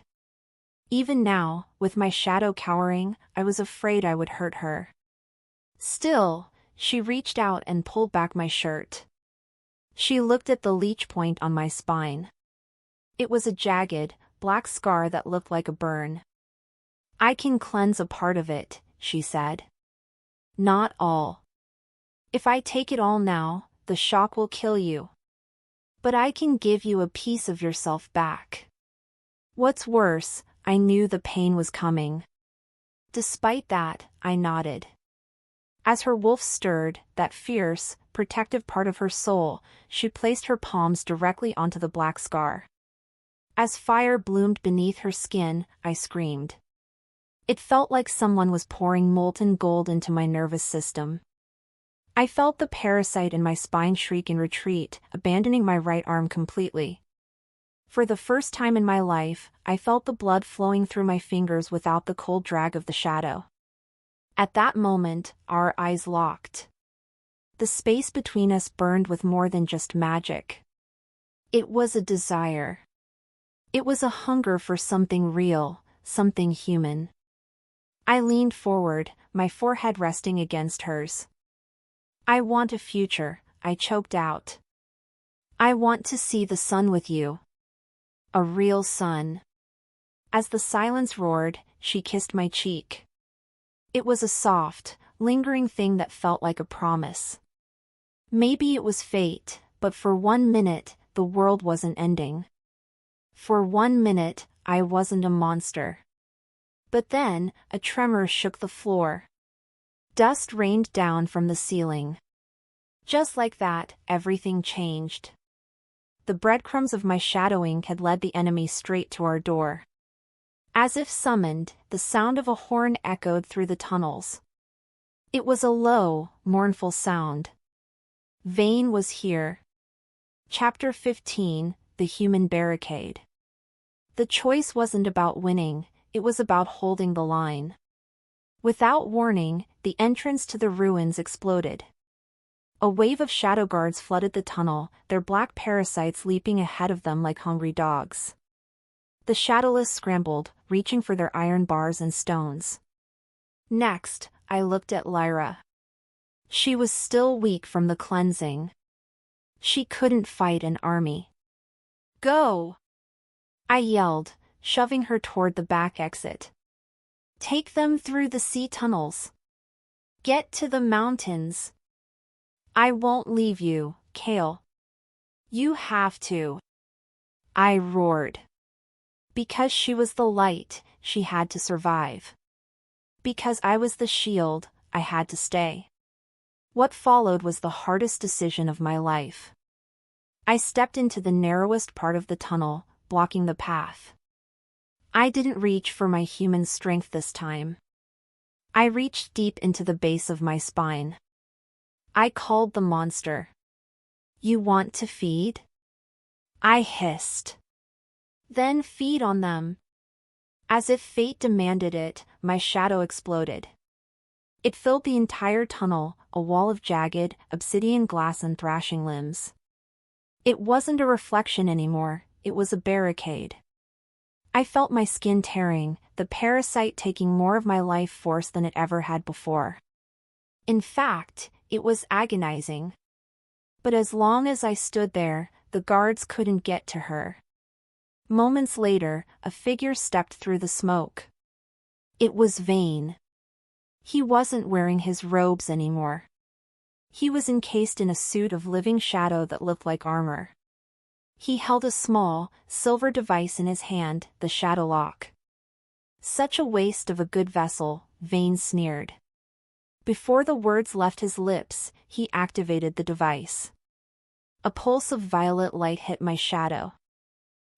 Even now, with my shadow cowering, I was afraid I would hurt her. Still, she reached out and pulled back my shirt. She looked at the leech point on my spine. It was a jagged, black scar that looked like a burn. "I can cleanse a part of it," she said. "Not all. If I take it all now, the shock will kill you. But I can give you a piece of yourself back." What's worse, I knew the pain was coming. Despite that, I nodded. As her wolf stirred, that fierce, protective part of her soul, she placed her palms directly onto the black scar. As fire bloomed beneath her skin, I screamed. It felt like someone was pouring molten gold into my nervous system. I felt the parasite in my spine shriek in retreat, abandoning my right arm completely. For the first time in my life, I felt the blood flowing through my fingers without the cold drag of the shadow. At that moment, our eyes locked. The space between us burned with more than just magic. It was a desire. It was a hunger for something real, something human. I leaned forward, my forehead resting against hers. "I want a future," I choked out. "I want to see the sun with you. A real sun." As the silence roared, she kissed my cheek. It was a soft, lingering thing that felt like a promise. Maybe it was fate, but for 1 minute, the world wasn't ending. For 1 minute, I wasn't a monster. But then, a tremor shook the floor. Dust rained down from the ceiling. Just like that, everything changed. The breadcrumbs of my shadowing had led the enemy straight to our door. As if summoned, the sound of a horn echoed through the tunnels. It was a low, mournful sound. Vane was here. Chapter 15, The Human Barricade. The choice wasn't about winning, it was about holding the line. Without warning, the entrance to the ruins exploded. A wave of shadow guards flooded the tunnel, their black parasites leaping ahead of them like hungry dogs. The shadowless scrambled, reaching for their iron bars and stones. Next, I looked at Lyra. She was still weak from the cleansing. She couldn't fight an army. "Go!" I yelled, shoving her toward the back exit. "Take them through the sea tunnels. Get to the mountains. I won't leave you, Kael. You have to." I roared. Because she was the light, she had to survive. Because I was the shield, I had to stay. What followed was the hardest decision of my life. I stepped into the narrowest part of the tunnel, blocking the path. I didn't reach for my human strength this time. I reached deep into the base of my spine. I called the monster. "You want to feed?" I hissed. "Then feed on them." As if fate demanded it, my shadow exploded. It filled the entire tunnel, a wall of jagged, obsidian glass and thrashing limbs. It wasn't a reflection anymore, it was a barricade. I felt my skin tearing, the parasite taking more of my life force than it ever had before. In fact, it was agonizing. But as long as I stood there, the guards couldn't get to her. Moments later, a figure stepped through the smoke. It was Vane. He wasn't wearing his robes anymore. He was encased in a suit of living shadow that looked like armor. He held a small, silver device in his hand, the shadow lock. "Such a waste of a good vessel," Vane sneered. Before the words left his lips, he activated the device. A pulse of violet light hit my shadow.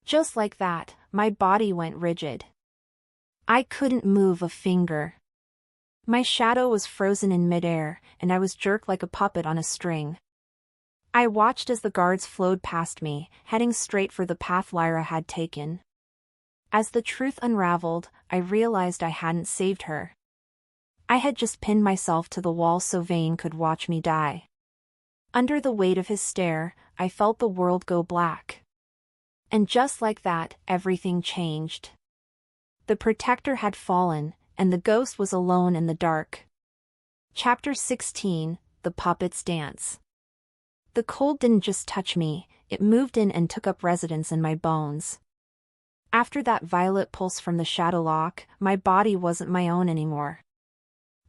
Just like that, my body went rigid. I couldn't move a finger. My shadow was frozen in midair, and I was jerked like a puppet on a string. I watched as the guards flowed past me, heading straight for the path Lyra had taken. As the truth unraveled, I realized I hadn't saved her. I had just pinned myself to the wall so Vane could watch me die. Under the weight of his stare, I felt the world go black. And just like that, everything changed. The protector had fallen, and the ghost was alone in the dark. Chapter 16, The Puppet's Dance. The cold didn't just touch me, it moved in and took up residence in my bones. After that violet pulse from the shadow lock, my body wasn't my own anymore.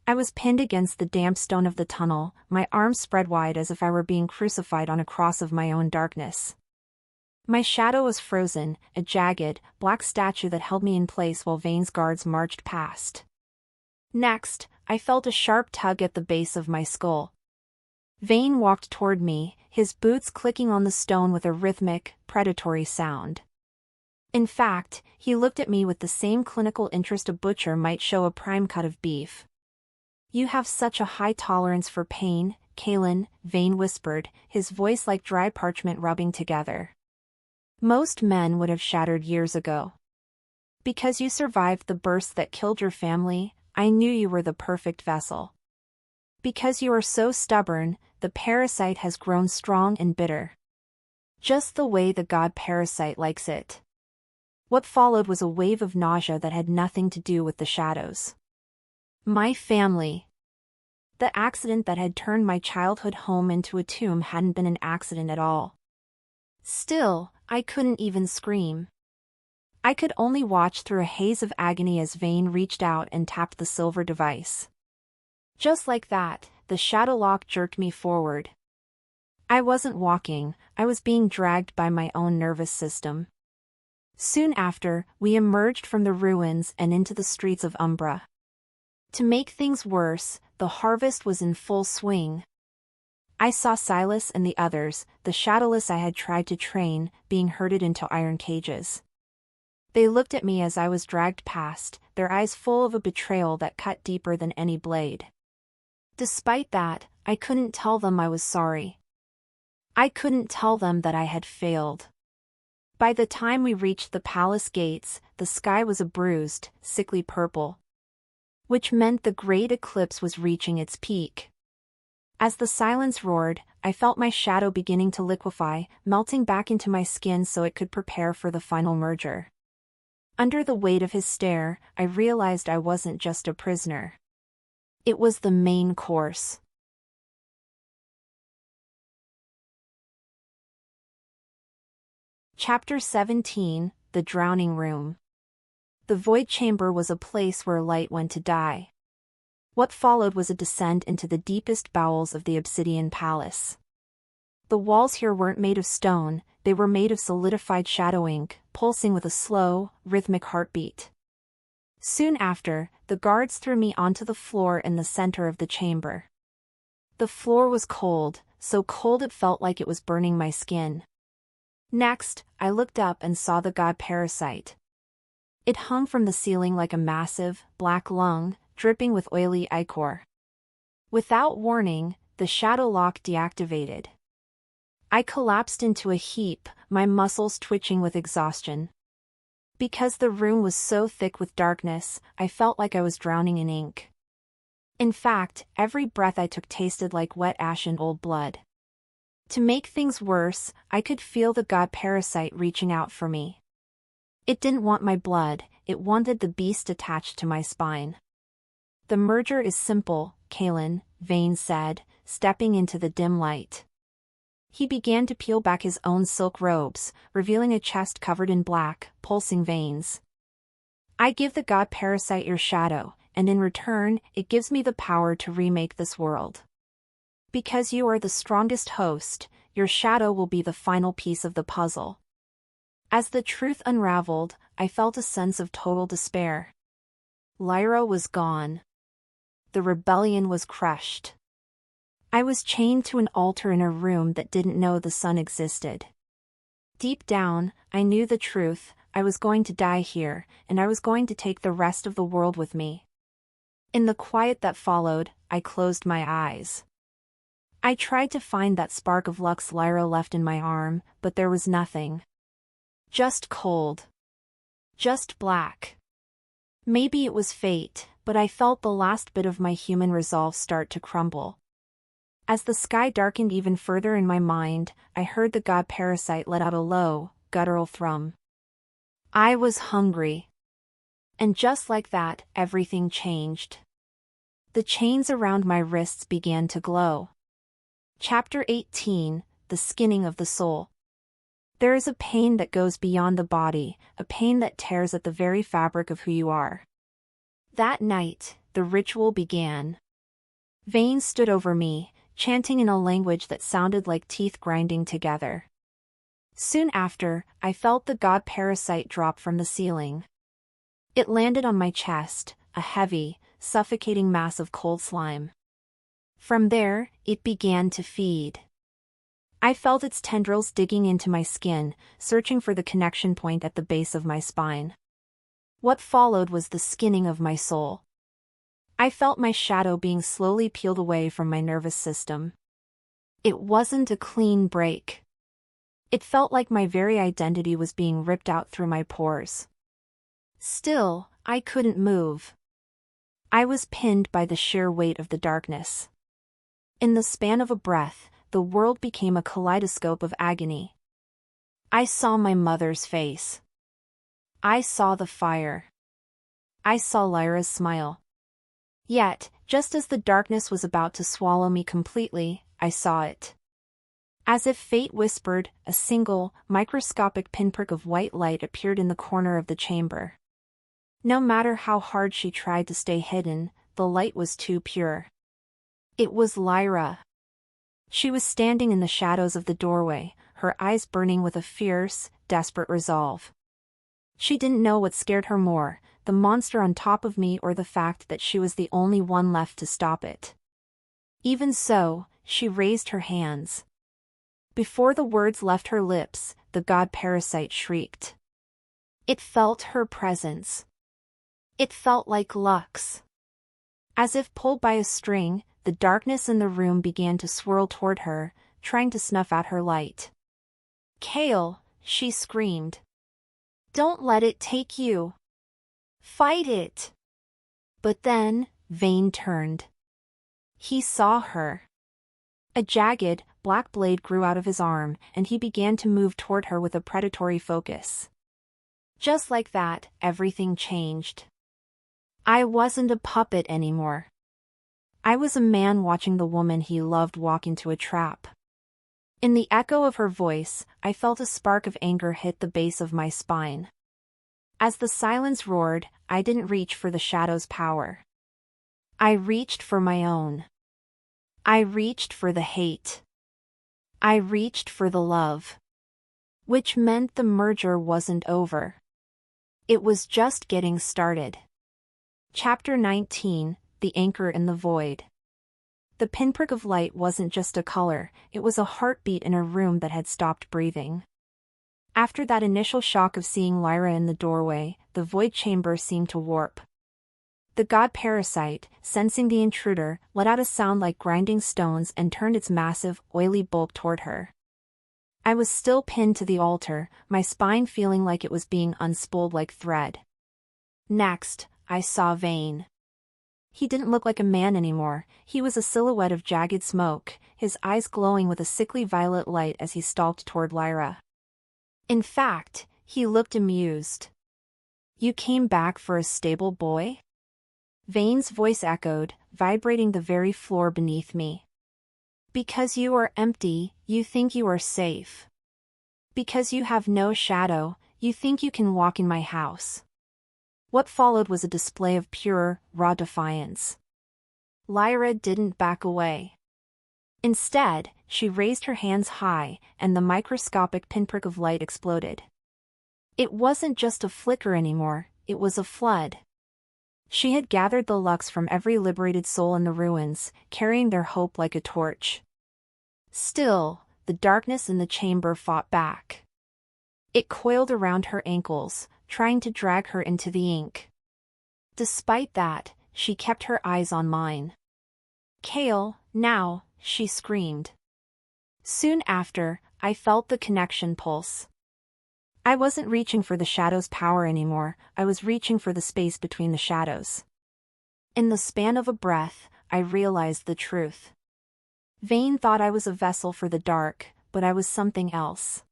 I was pinned against the damp stone of the tunnel, my arms spread wide as if I were being crucified on a cross of my own darkness. My shadow was frozen, a jagged, black statue that held me in place while Vane's guards marched past. Next, I felt a sharp tug at the base of my skull. Vane walked toward me, his boots clicking on the stone with a rhythmic, predatory sound. In fact, he looked at me with the same clinical interest a butcher might show a prime cut of beef. "You have such a high tolerance for pain, Kaelen," Vane whispered, his voice like dry parchment rubbing together. Most men would have shattered years ago. Because you survived the burst that killed your family, I knew you were the perfect vessel. Because you are so stubborn, the parasite has grown strong and bitter. Just the way the god parasite likes it. What followed was a wave of nausea that had nothing to do with the shadows. My family. The accident that had turned my childhood home into a tomb hadn't been an accident at all. Still, I couldn't even scream. I could only watch through a haze of agony as Vane reached out and tapped the silver device. Just like that, the shadow lock jerked me forward. I wasn't walking, I was being dragged by my own nervous system. Soon after, we emerged from the ruins and into the streets of Umbra. To make things worse, the harvest was in full swing. I saw Silas and the others, the shadowless I had tried to train, being herded into iron cages. They looked at me as I was dragged past, their eyes full of a betrayal that cut deeper than any blade. Despite that, I couldn't tell them I was sorry. I couldn't tell them that I had failed. By the time we reached the palace gates, the sky was a bruised, sickly purple. Which meant the great eclipse was reaching its peak. As the silence roared, I felt my shadow beginning to liquefy, melting back into my skin so it could prepare for the final merger. Under the weight of his stare, I realized I wasn't just a prisoner. It was the main course. Chapter 17, The Drowning Room. The void chamber was a place where light went to die. What followed was a descent into the deepest bowels of the obsidian palace. The walls here weren't made of stone, they were made of solidified shadow ink, pulsing with a slow, rhythmic heartbeat. Soon after, the guards threw me onto the floor in the center of the chamber. The floor was cold, so cold it felt like it was burning my skin. Next, I looked up and saw the god parasite. It hung from the ceiling like a massive, black lung, dripping with oily ichor. Without warning, the shadow lock deactivated. I collapsed into a heap, my muscles twitching with exhaustion. Because the room was so thick with darkness, I felt like I was drowning in ink. In fact, every breath I took tasted like wet ash and old blood. To make things worse, I could feel the god parasite reaching out for me. It didn't want my blood, it wanted the beast attached to my spine. The merger is simple, Kaelen, Vane said, stepping into the dim light. He began to peel back his own silk robes, revealing a chest covered in black, pulsing veins. I give the god parasite your shadow, and in return, it gives me the power to remake this world. Because you are the strongest host, your shadow will be the final piece of the puzzle. As the truth unraveled, I felt a sense of total despair. Lyra was gone. The rebellion was crushed. I was chained to an altar in a room that didn't know the sun existed. Deep down, I knew the truth, I was going to die here, and I was going to take the rest of the world with me. In the quiet that followed, I closed my eyes. I tried to find that spark of Lux Lyra left in my arm, but there was nothing. Just cold. Just black. Maybe it was fate, but I felt the last bit of my human resolve start to crumble. As the sky darkened even further in my mind, I heard the god parasite let out a low, guttural thrum. I was hungry. And just like that, everything changed. The chains around my wrists began to glow. Chapter 18, The Skinning of the Soul. There is a pain that goes beyond the body, a pain that tears at the very fabric of who you are. That night, the ritual began. Vane stood over me, chanting in a language that sounded like teeth grinding together. Soon after, I felt the god parasite drop from the ceiling. It landed on my chest, a heavy, suffocating mass of cold slime. From there, it began to feed. I felt its tendrils digging into my skin, searching for the connection point at the base of my spine. What followed was the skinning of my soul. I felt my shadow being slowly peeled away from my nervous system. It wasn't a clean break. It felt like my very identity was being ripped out through my pores. Still, I couldn't move. I was pinned by the sheer weight of the darkness. In the span of a breath, the world became a kaleidoscope of agony. I saw my mother's face. I saw the fire. I saw Lyra's smile. Yet, just as the darkness was about to swallow me completely, I saw it. As if fate whispered, a single, microscopic pinprick of white light appeared in the corner of the chamber. No matter how hard she tried to stay hidden, the light was too pure. It was Lyra. She was standing in the shadows of the doorway, her eyes burning with a fierce, desperate resolve. She didn't know what scared her more, the monster on top of me or the fact that she was the only one left to stop it. Even so, she raised her hands. Before the words left her lips, the god parasite shrieked. It felt her presence. It felt like Lux. As if pulled by a string, the darkness in the room began to swirl toward her, trying to snuff out her light. "Kael," she screamed. "Don't let it take you. Fight it." But then, Vane turned. He saw her. A jagged, black blade grew out of his arm, and he began to move toward her with a predatory focus. Just like that, everything changed. I wasn't a puppet anymore. I was a man watching the woman he loved walk into a trap. In the echo of her voice, I felt a spark of anger hit the base of my spine. As the silence roared, I didn't reach for the shadow's power. I reached for my own. I reached for the hate. I reached for the love. Which meant the merger wasn't over. It was just getting started. Chapter 19, The Anchor in the Void. The pinprick of light wasn't just a color, it was a heartbeat in a room that had stopped breathing. After that initial shock of seeing Lyra in the doorway, the void chamber seemed to warp. The god parasite, sensing the intruder, let out a sound like grinding stones and turned its massive, oily bulk toward her. I was still pinned to the altar, my spine feeling like it was being unspooled like thread. Next, I saw Vane. He didn't look like a man anymore, he was a silhouette of jagged smoke, his eyes glowing with a sickly violet light as he stalked toward Lyra. In fact, he looked amused. "You came back for a stable boy?" Vane's voice echoed, vibrating the very floor beneath me. "Because you are empty, you think you are safe. Because you have no shadow, you think you can walk in my house." What followed was a display of pure, raw defiance. Lyra didn't back away. Instead, she raised her hands high, and the microscopic pinprick of light exploded. It wasn't just a flicker anymore, it was a flood. She had gathered the Lux from every liberated soul in the ruins, carrying their hope like a torch. Still, the darkness in the chamber fought back. It coiled around her ankles, trying to drag her into the ink. Despite that, she kept her eyes on mine. "Kael, now," she screamed. Soon after, I felt the connection pulse. I wasn't reaching for the shadow's power anymore, I was reaching for the space between the shadows. In the span of a breath, I realized the truth. Vane thought I was a vessel for the dark, but I was something else.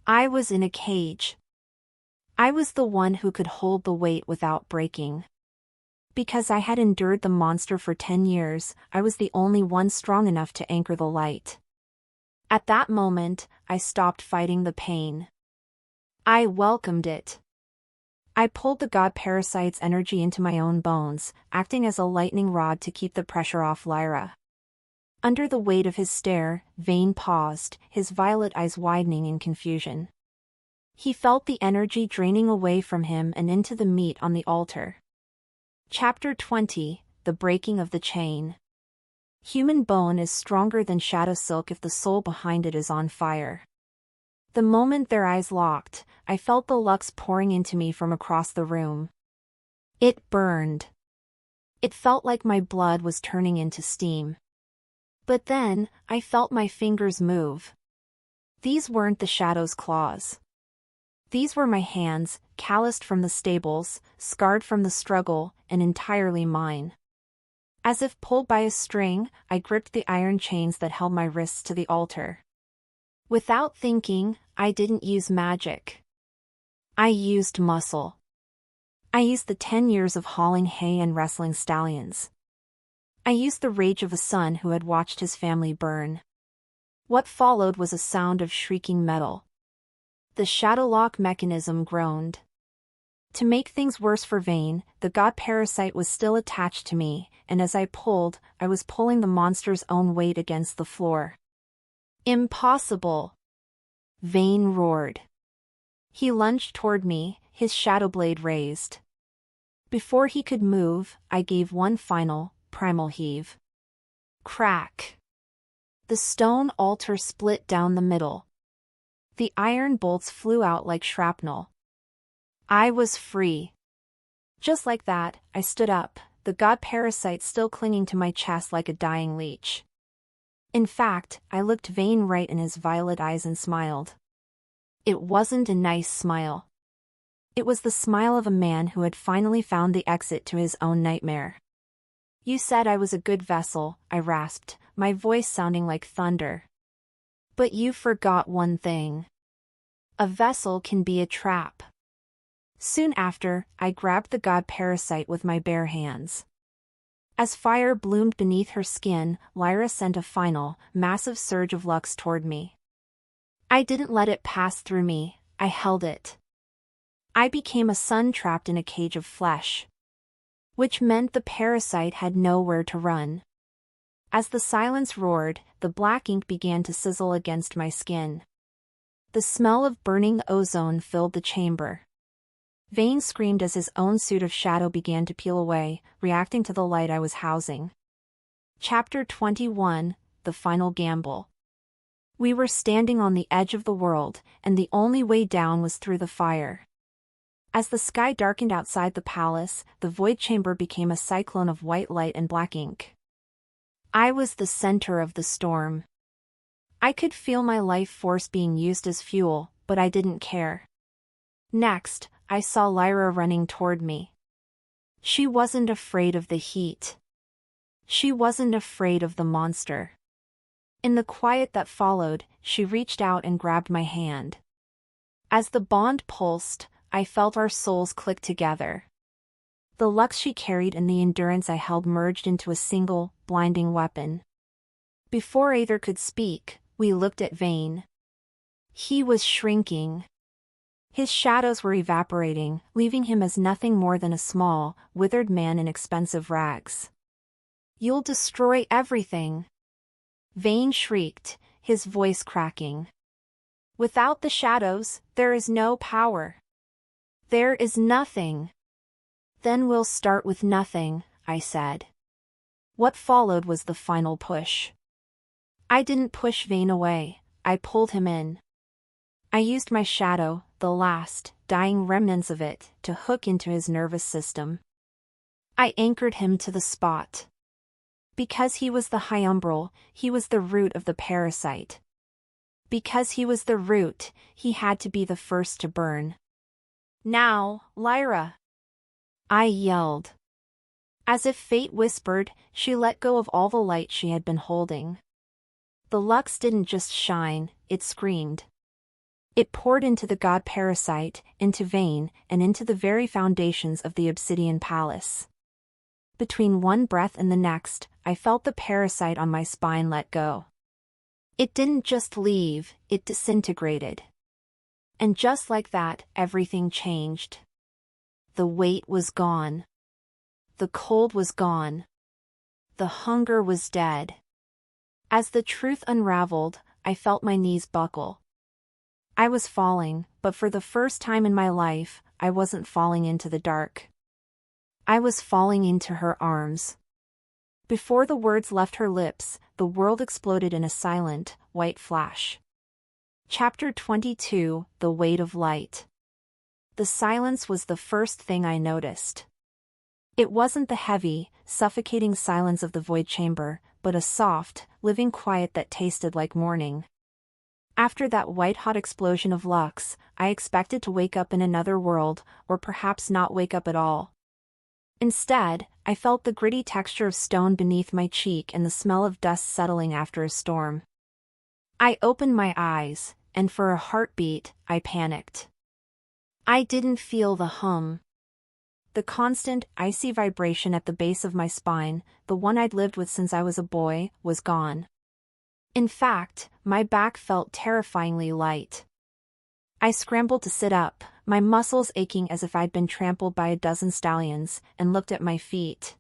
I was in a cage. I was the one who could hold the weight without breaking. Because I had endured the monster for 10 years, I was the only one strong enough to anchor the light. At that moment, I stopped fighting the pain. I welcomed it. I pulled the god parasite's energy into my own bones, acting as a lightning rod to keep the pressure off Lyra. Under the weight of his stare, Vane paused, his violet eyes widening in confusion. He felt the energy draining away from him and into the meat on the altar. Chapter 20, The Breaking of the Chain. Human bone is stronger than shadow silk if the soul behind it is on fire. The moment their eyes locked, I felt the lux pouring into me from across the room. It burned. It felt like my blood was turning into steam. But then, I felt my fingers move. These weren't the shadow's claws. These were my hands, calloused from the stables, scarred from the struggle, and entirely mine. As if pulled by a string, I gripped the iron chains that held my wrists to the altar. Without thinking, I didn't use magic. I used muscle. I used the 10 years of hauling hay and wrestling stallions. I used the rage of a son who had watched his family burn. What followed was a sound of shrieking metal. The shadow lock mechanism groaned. To make things worse for Vane, the god parasite was still attached to me, and as I pulled, I was pulling the monster's own weight against the floor. Impossible! Vane roared. He lunged toward me, his shadow blade raised. Before he could move, I gave one final, primal heave. Crack! The stone altar split down the middle. The iron bolts flew out like shrapnel. I was free. Just like that, I stood up, the god parasite still clinging to my chest like a dying leech. In fact, I looked Vane right in his violet eyes and smiled. It wasn't a nice smile. It was the smile of a man who had finally found the exit to his own nightmare. You said I was a good vessel, I rasped, my voice sounding like thunder. But you forgot one thing. A vessel can be a trap. Soon after, I grabbed the god parasite with my bare hands. As fire bloomed beneath her skin, Lyra sent a final, massive surge of lux toward me. I didn't let it pass through me, I held it. I became a sun trapped in a cage of flesh. Which meant the parasite had nowhere to run. As the silence roared, the black ink began to sizzle against my skin. The smell of burning ozone filled the chamber. Vane screamed as his own suit of shadow began to peel away, reacting to the light I was housing. Chapter 21, The Final Gamble. We were standing on the edge of the world, and the only way down was through the fire. As the sky darkened outside the palace, the void chamber became a cyclone of white light and black ink. I was the center of the storm. I could feel my life force being used as fuel, but I didn't care. Next, I saw Lyra running toward me. She wasn't afraid of the heat. She wasn't afraid of the monster. In the quiet that followed, she reached out and grabbed my hand. As the bond pulsed, I felt our souls click together. The lux she carried and the endurance I held merged into a single, blinding weapon. Before either could speak, we looked at Vane. He was shrinking. His shadows were evaporating, leaving him as nothing more than a small, withered man in expensive rags. You'll destroy everything! Vane shrieked, his voice cracking. Without the shadows, there is no power. There is nothing. Then we'll start with nothing, I said. What followed was the final push. I didn't push Vane away, I pulled him in. I used my shadow, the last, dying remnants of it, to hook into his nervous system. I anchored him to the spot. Because he was the high umbral, he was the root of the parasite. Because he was the root, he had to be the first to burn. Now, Lyra! I yelled. As if fate whispered, she let go of all the light she had been holding. The lux didn't just shine, it screamed. It poured into the god parasite, into Vane, and into the very foundations of the obsidian palace. Between one breath and the next, I felt the parasite on my spine let go. It didn't just leave, it disintegrated. And just like that, everything changed. The weight was gone. The cold was gone. The hunger was dead. As the truth unraveled, I felt my knees buckle. I was falling, but for the first time in my life, I wasn't falling into the dark. I was falling into her arms. Before the words left her lips, the world exploded in a silent, white flash. Chapter 22, The Weight of Light. The silence was the first thing I noticed. It wasn't the heavy, suffocating silence of the void chamber, but a soft, living quiet that tasted like morning. After that white-hot explosion of lux, I expected to wake up in another world, or perhaps not wake up at all. Instead, I felt the gritty texture of stone beneath my cheek and the smell of dust settling after a storm. I opened my eyes, and for a heartbeat, I panicked. I didn't feel the hum. The constant, icy vibration at the base of my spine, the one I'd lived with since I was a boy, was gone. In fact, my back felt terrifyingly light. I scrambled to sit up, my muscles aching as if I'd been trampled by a dozen stallions, and looked at my feet.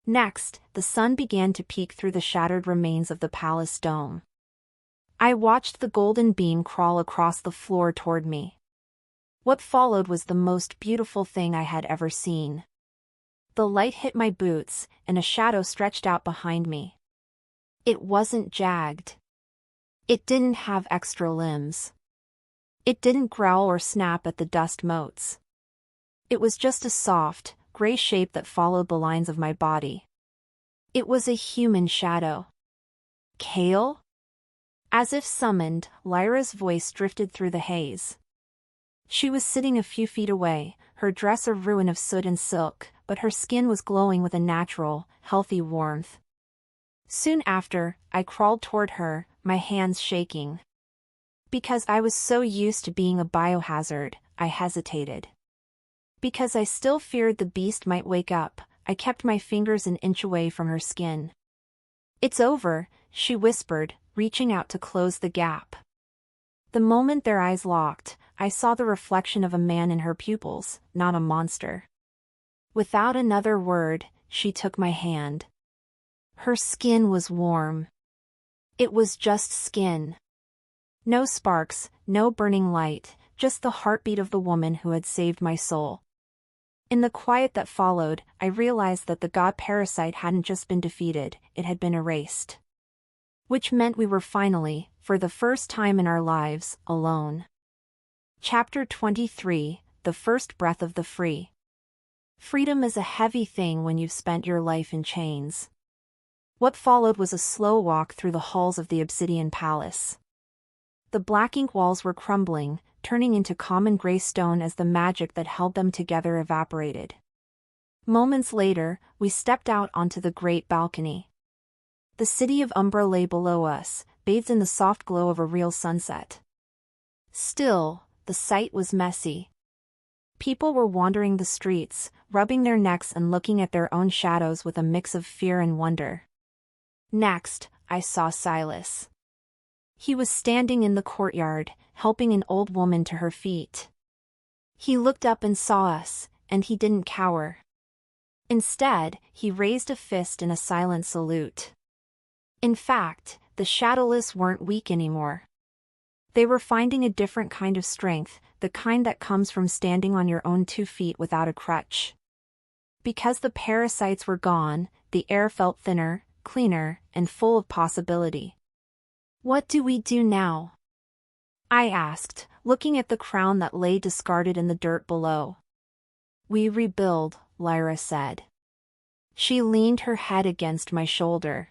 Next, the sun began to peek through the shattered remains of the palace dome. I watched the golden beam crawl across the floor toward me. What followed was the most beautiful thing I had ever seen. The light hit my boots, and a shadow stretched out behind me. It wasn't jagged. It didn't have extra limbs. It didn't growl or snap at the dust motes. It was just a soft, gray shape that followed the lines of my body. It was a human shadow. Kael? As if summoned, Lyra's voice drifted through the haze. She was sitting a few feet away, her dress a ruin of soot and silk, but her skin was glowing with a natural, healthy warmth. Soon after, I crawled toward her, my hands shaking. Because I was so used to being a biohazard, I hesitated. Because I still feared the beast might wake up, I kept my fingers an inch away from her skin. "It's over," she whispered, reaching out to close the gap. The moment their eyes locked, I saw the reflection of a man in her pupils, not a monster. Without another word, she took my hand. Her skin was warm. It was just skin. No sparks, no burning light, just the heartbeat of the woman who had saved my soul. In the quiet that followed, I realized that the god parasite hadn't just been defeated, it had been erased. Which meant we were finally, for the first time in our lives, alone. Chapter 23, The First Breath of the Free. Freedom is a heavy thing when you've spent your life in chains. What followed was a slow walk through the halls of the obsidian palace. The black ink walls were crumbling, turning into common gray stone as the magic that held them together evaporated. Moments later, we stepped out onto the great balcony. The city of Umbra lay below us, bathed in the soft glow of a real sunset. Still, the sight was messy. People were wandering the streets, rubbing their necks and looking at their own shadows with a mix of fear and wonder. Next, I saw Silas. He was standing in the courtyard, helping an old woman to her feet. He looked up and saw us, and he didn't cower. Instead, he raised a fist in a silent salute. In fact, the shadowless weren't weak anymore. They were finding a different kind of strength, the kind that comes from standing on your own 2 feet without a crutch. Because the parasites were gone, the air felt thinner, cleaner, and full of possibility. "What do we do now?" I asked, looking at the crown that lay discarded in the dirt below. "We rebuild," Lyra said. She leaned her head against my shoulder.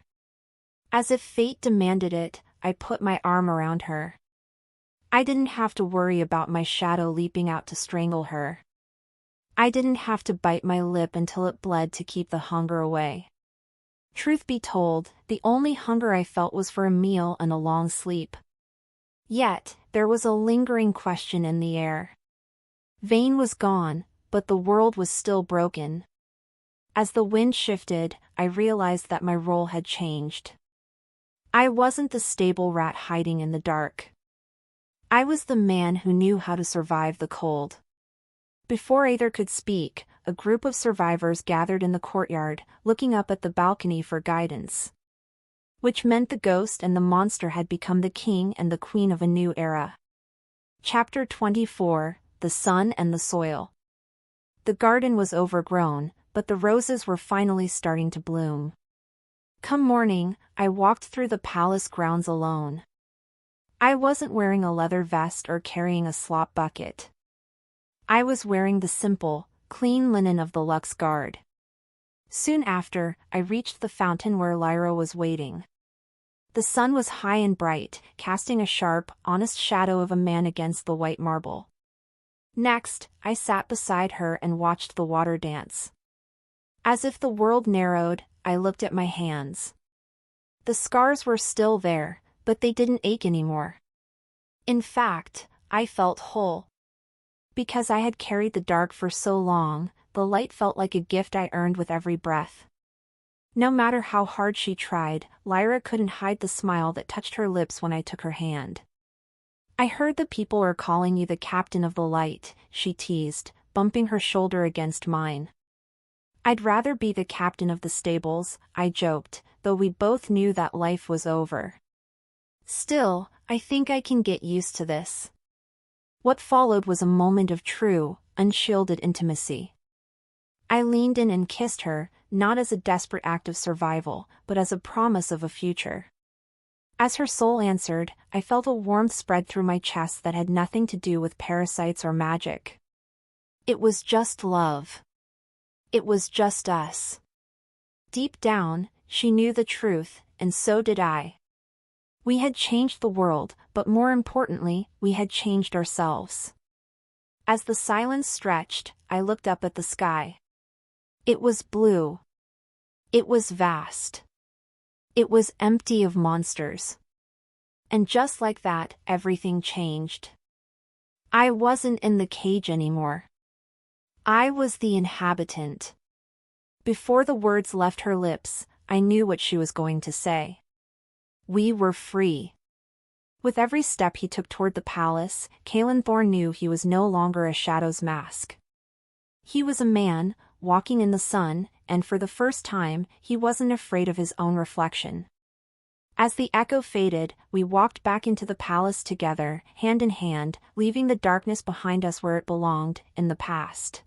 As if fate demanded it, I put my arm around her. I didn't have to worry about my shadow leaping out to strangle her. I didn't have to bite my lip until it bled to keep the hunger away. Truth be told, the only hunger I felt was for a meal and a long sleep. Yet, there was a lingering question in the air. Vane was gone, but the world was still broken. As the wind shifted, I realized that my role had changed. I wasn't the stable rat hiding in the dark. I was the man who knew how to survive the cold. Before either could speak, a group of survivors gathered in the courtyard, looking up at the balcony for guidance. Which meant the ghost and the monster had become the king and the queen of a new era. Chapter 24, The Sun and the Soil. The garden was overgrown, but the roses were finally starting to bloom. Come morning, I walked through the palace grounds alone. I wasn't wearing a leather vest or carrying a slop bucket. I was wearing the simple, clean linen of the Lux Guard. Soon after, I reached the fountain where Lyra was waiting. The sun was high and bright, casting a sharp, honest shadow of a man against the white marble. Next, I sat beside her and watched the water dance. As if the world narrowed, I looked at my hands. The scars were still there, but they didn't ache anymore. In fact, I felt whole. Because I had carried the dark for so long, the light felt like a gift I earned with every breath. No matter how hard she tried, Lyra couldn't hide the smile that touched her lips when I took her hand. I heard the people are calling you the captain of the light, she teased, bumping her shoulder against mine. I'd rather be the captain of the stables, I joked, though we both knew that life was over. Still, I think I can get used to this. What followed was a moment of true, unshielded intimacy. I leaned in and kissed her, not as a desperate act of survival, but as a promise of a future. As her soul answered, I felt a warmth spread through my chest that had nothing to do with parasites or magic. It was just love. It was just us. Deep down, she knew the truth, and so did I. We had changed the world, but more importantly, we had changed ourselves. As the silence stretched, I looked up at the sky. It was blue. It was vast. It was empty of monsters. And just like that, everything changed. I wasn't in the cage anymore. I was the inhabitant. Before the words left her lips, I knew what she was going to say. We were free. With every step he took toward the palace, Kaelen Thorne knew he was no longer a shadow's mask. He was a man, walking in the sun, and for the first time, he wasn't afraid of his own reflection. As the echo faded, we walked back into the palace together, hand in hand, leaving the darkness behind us where it belonged, in the past.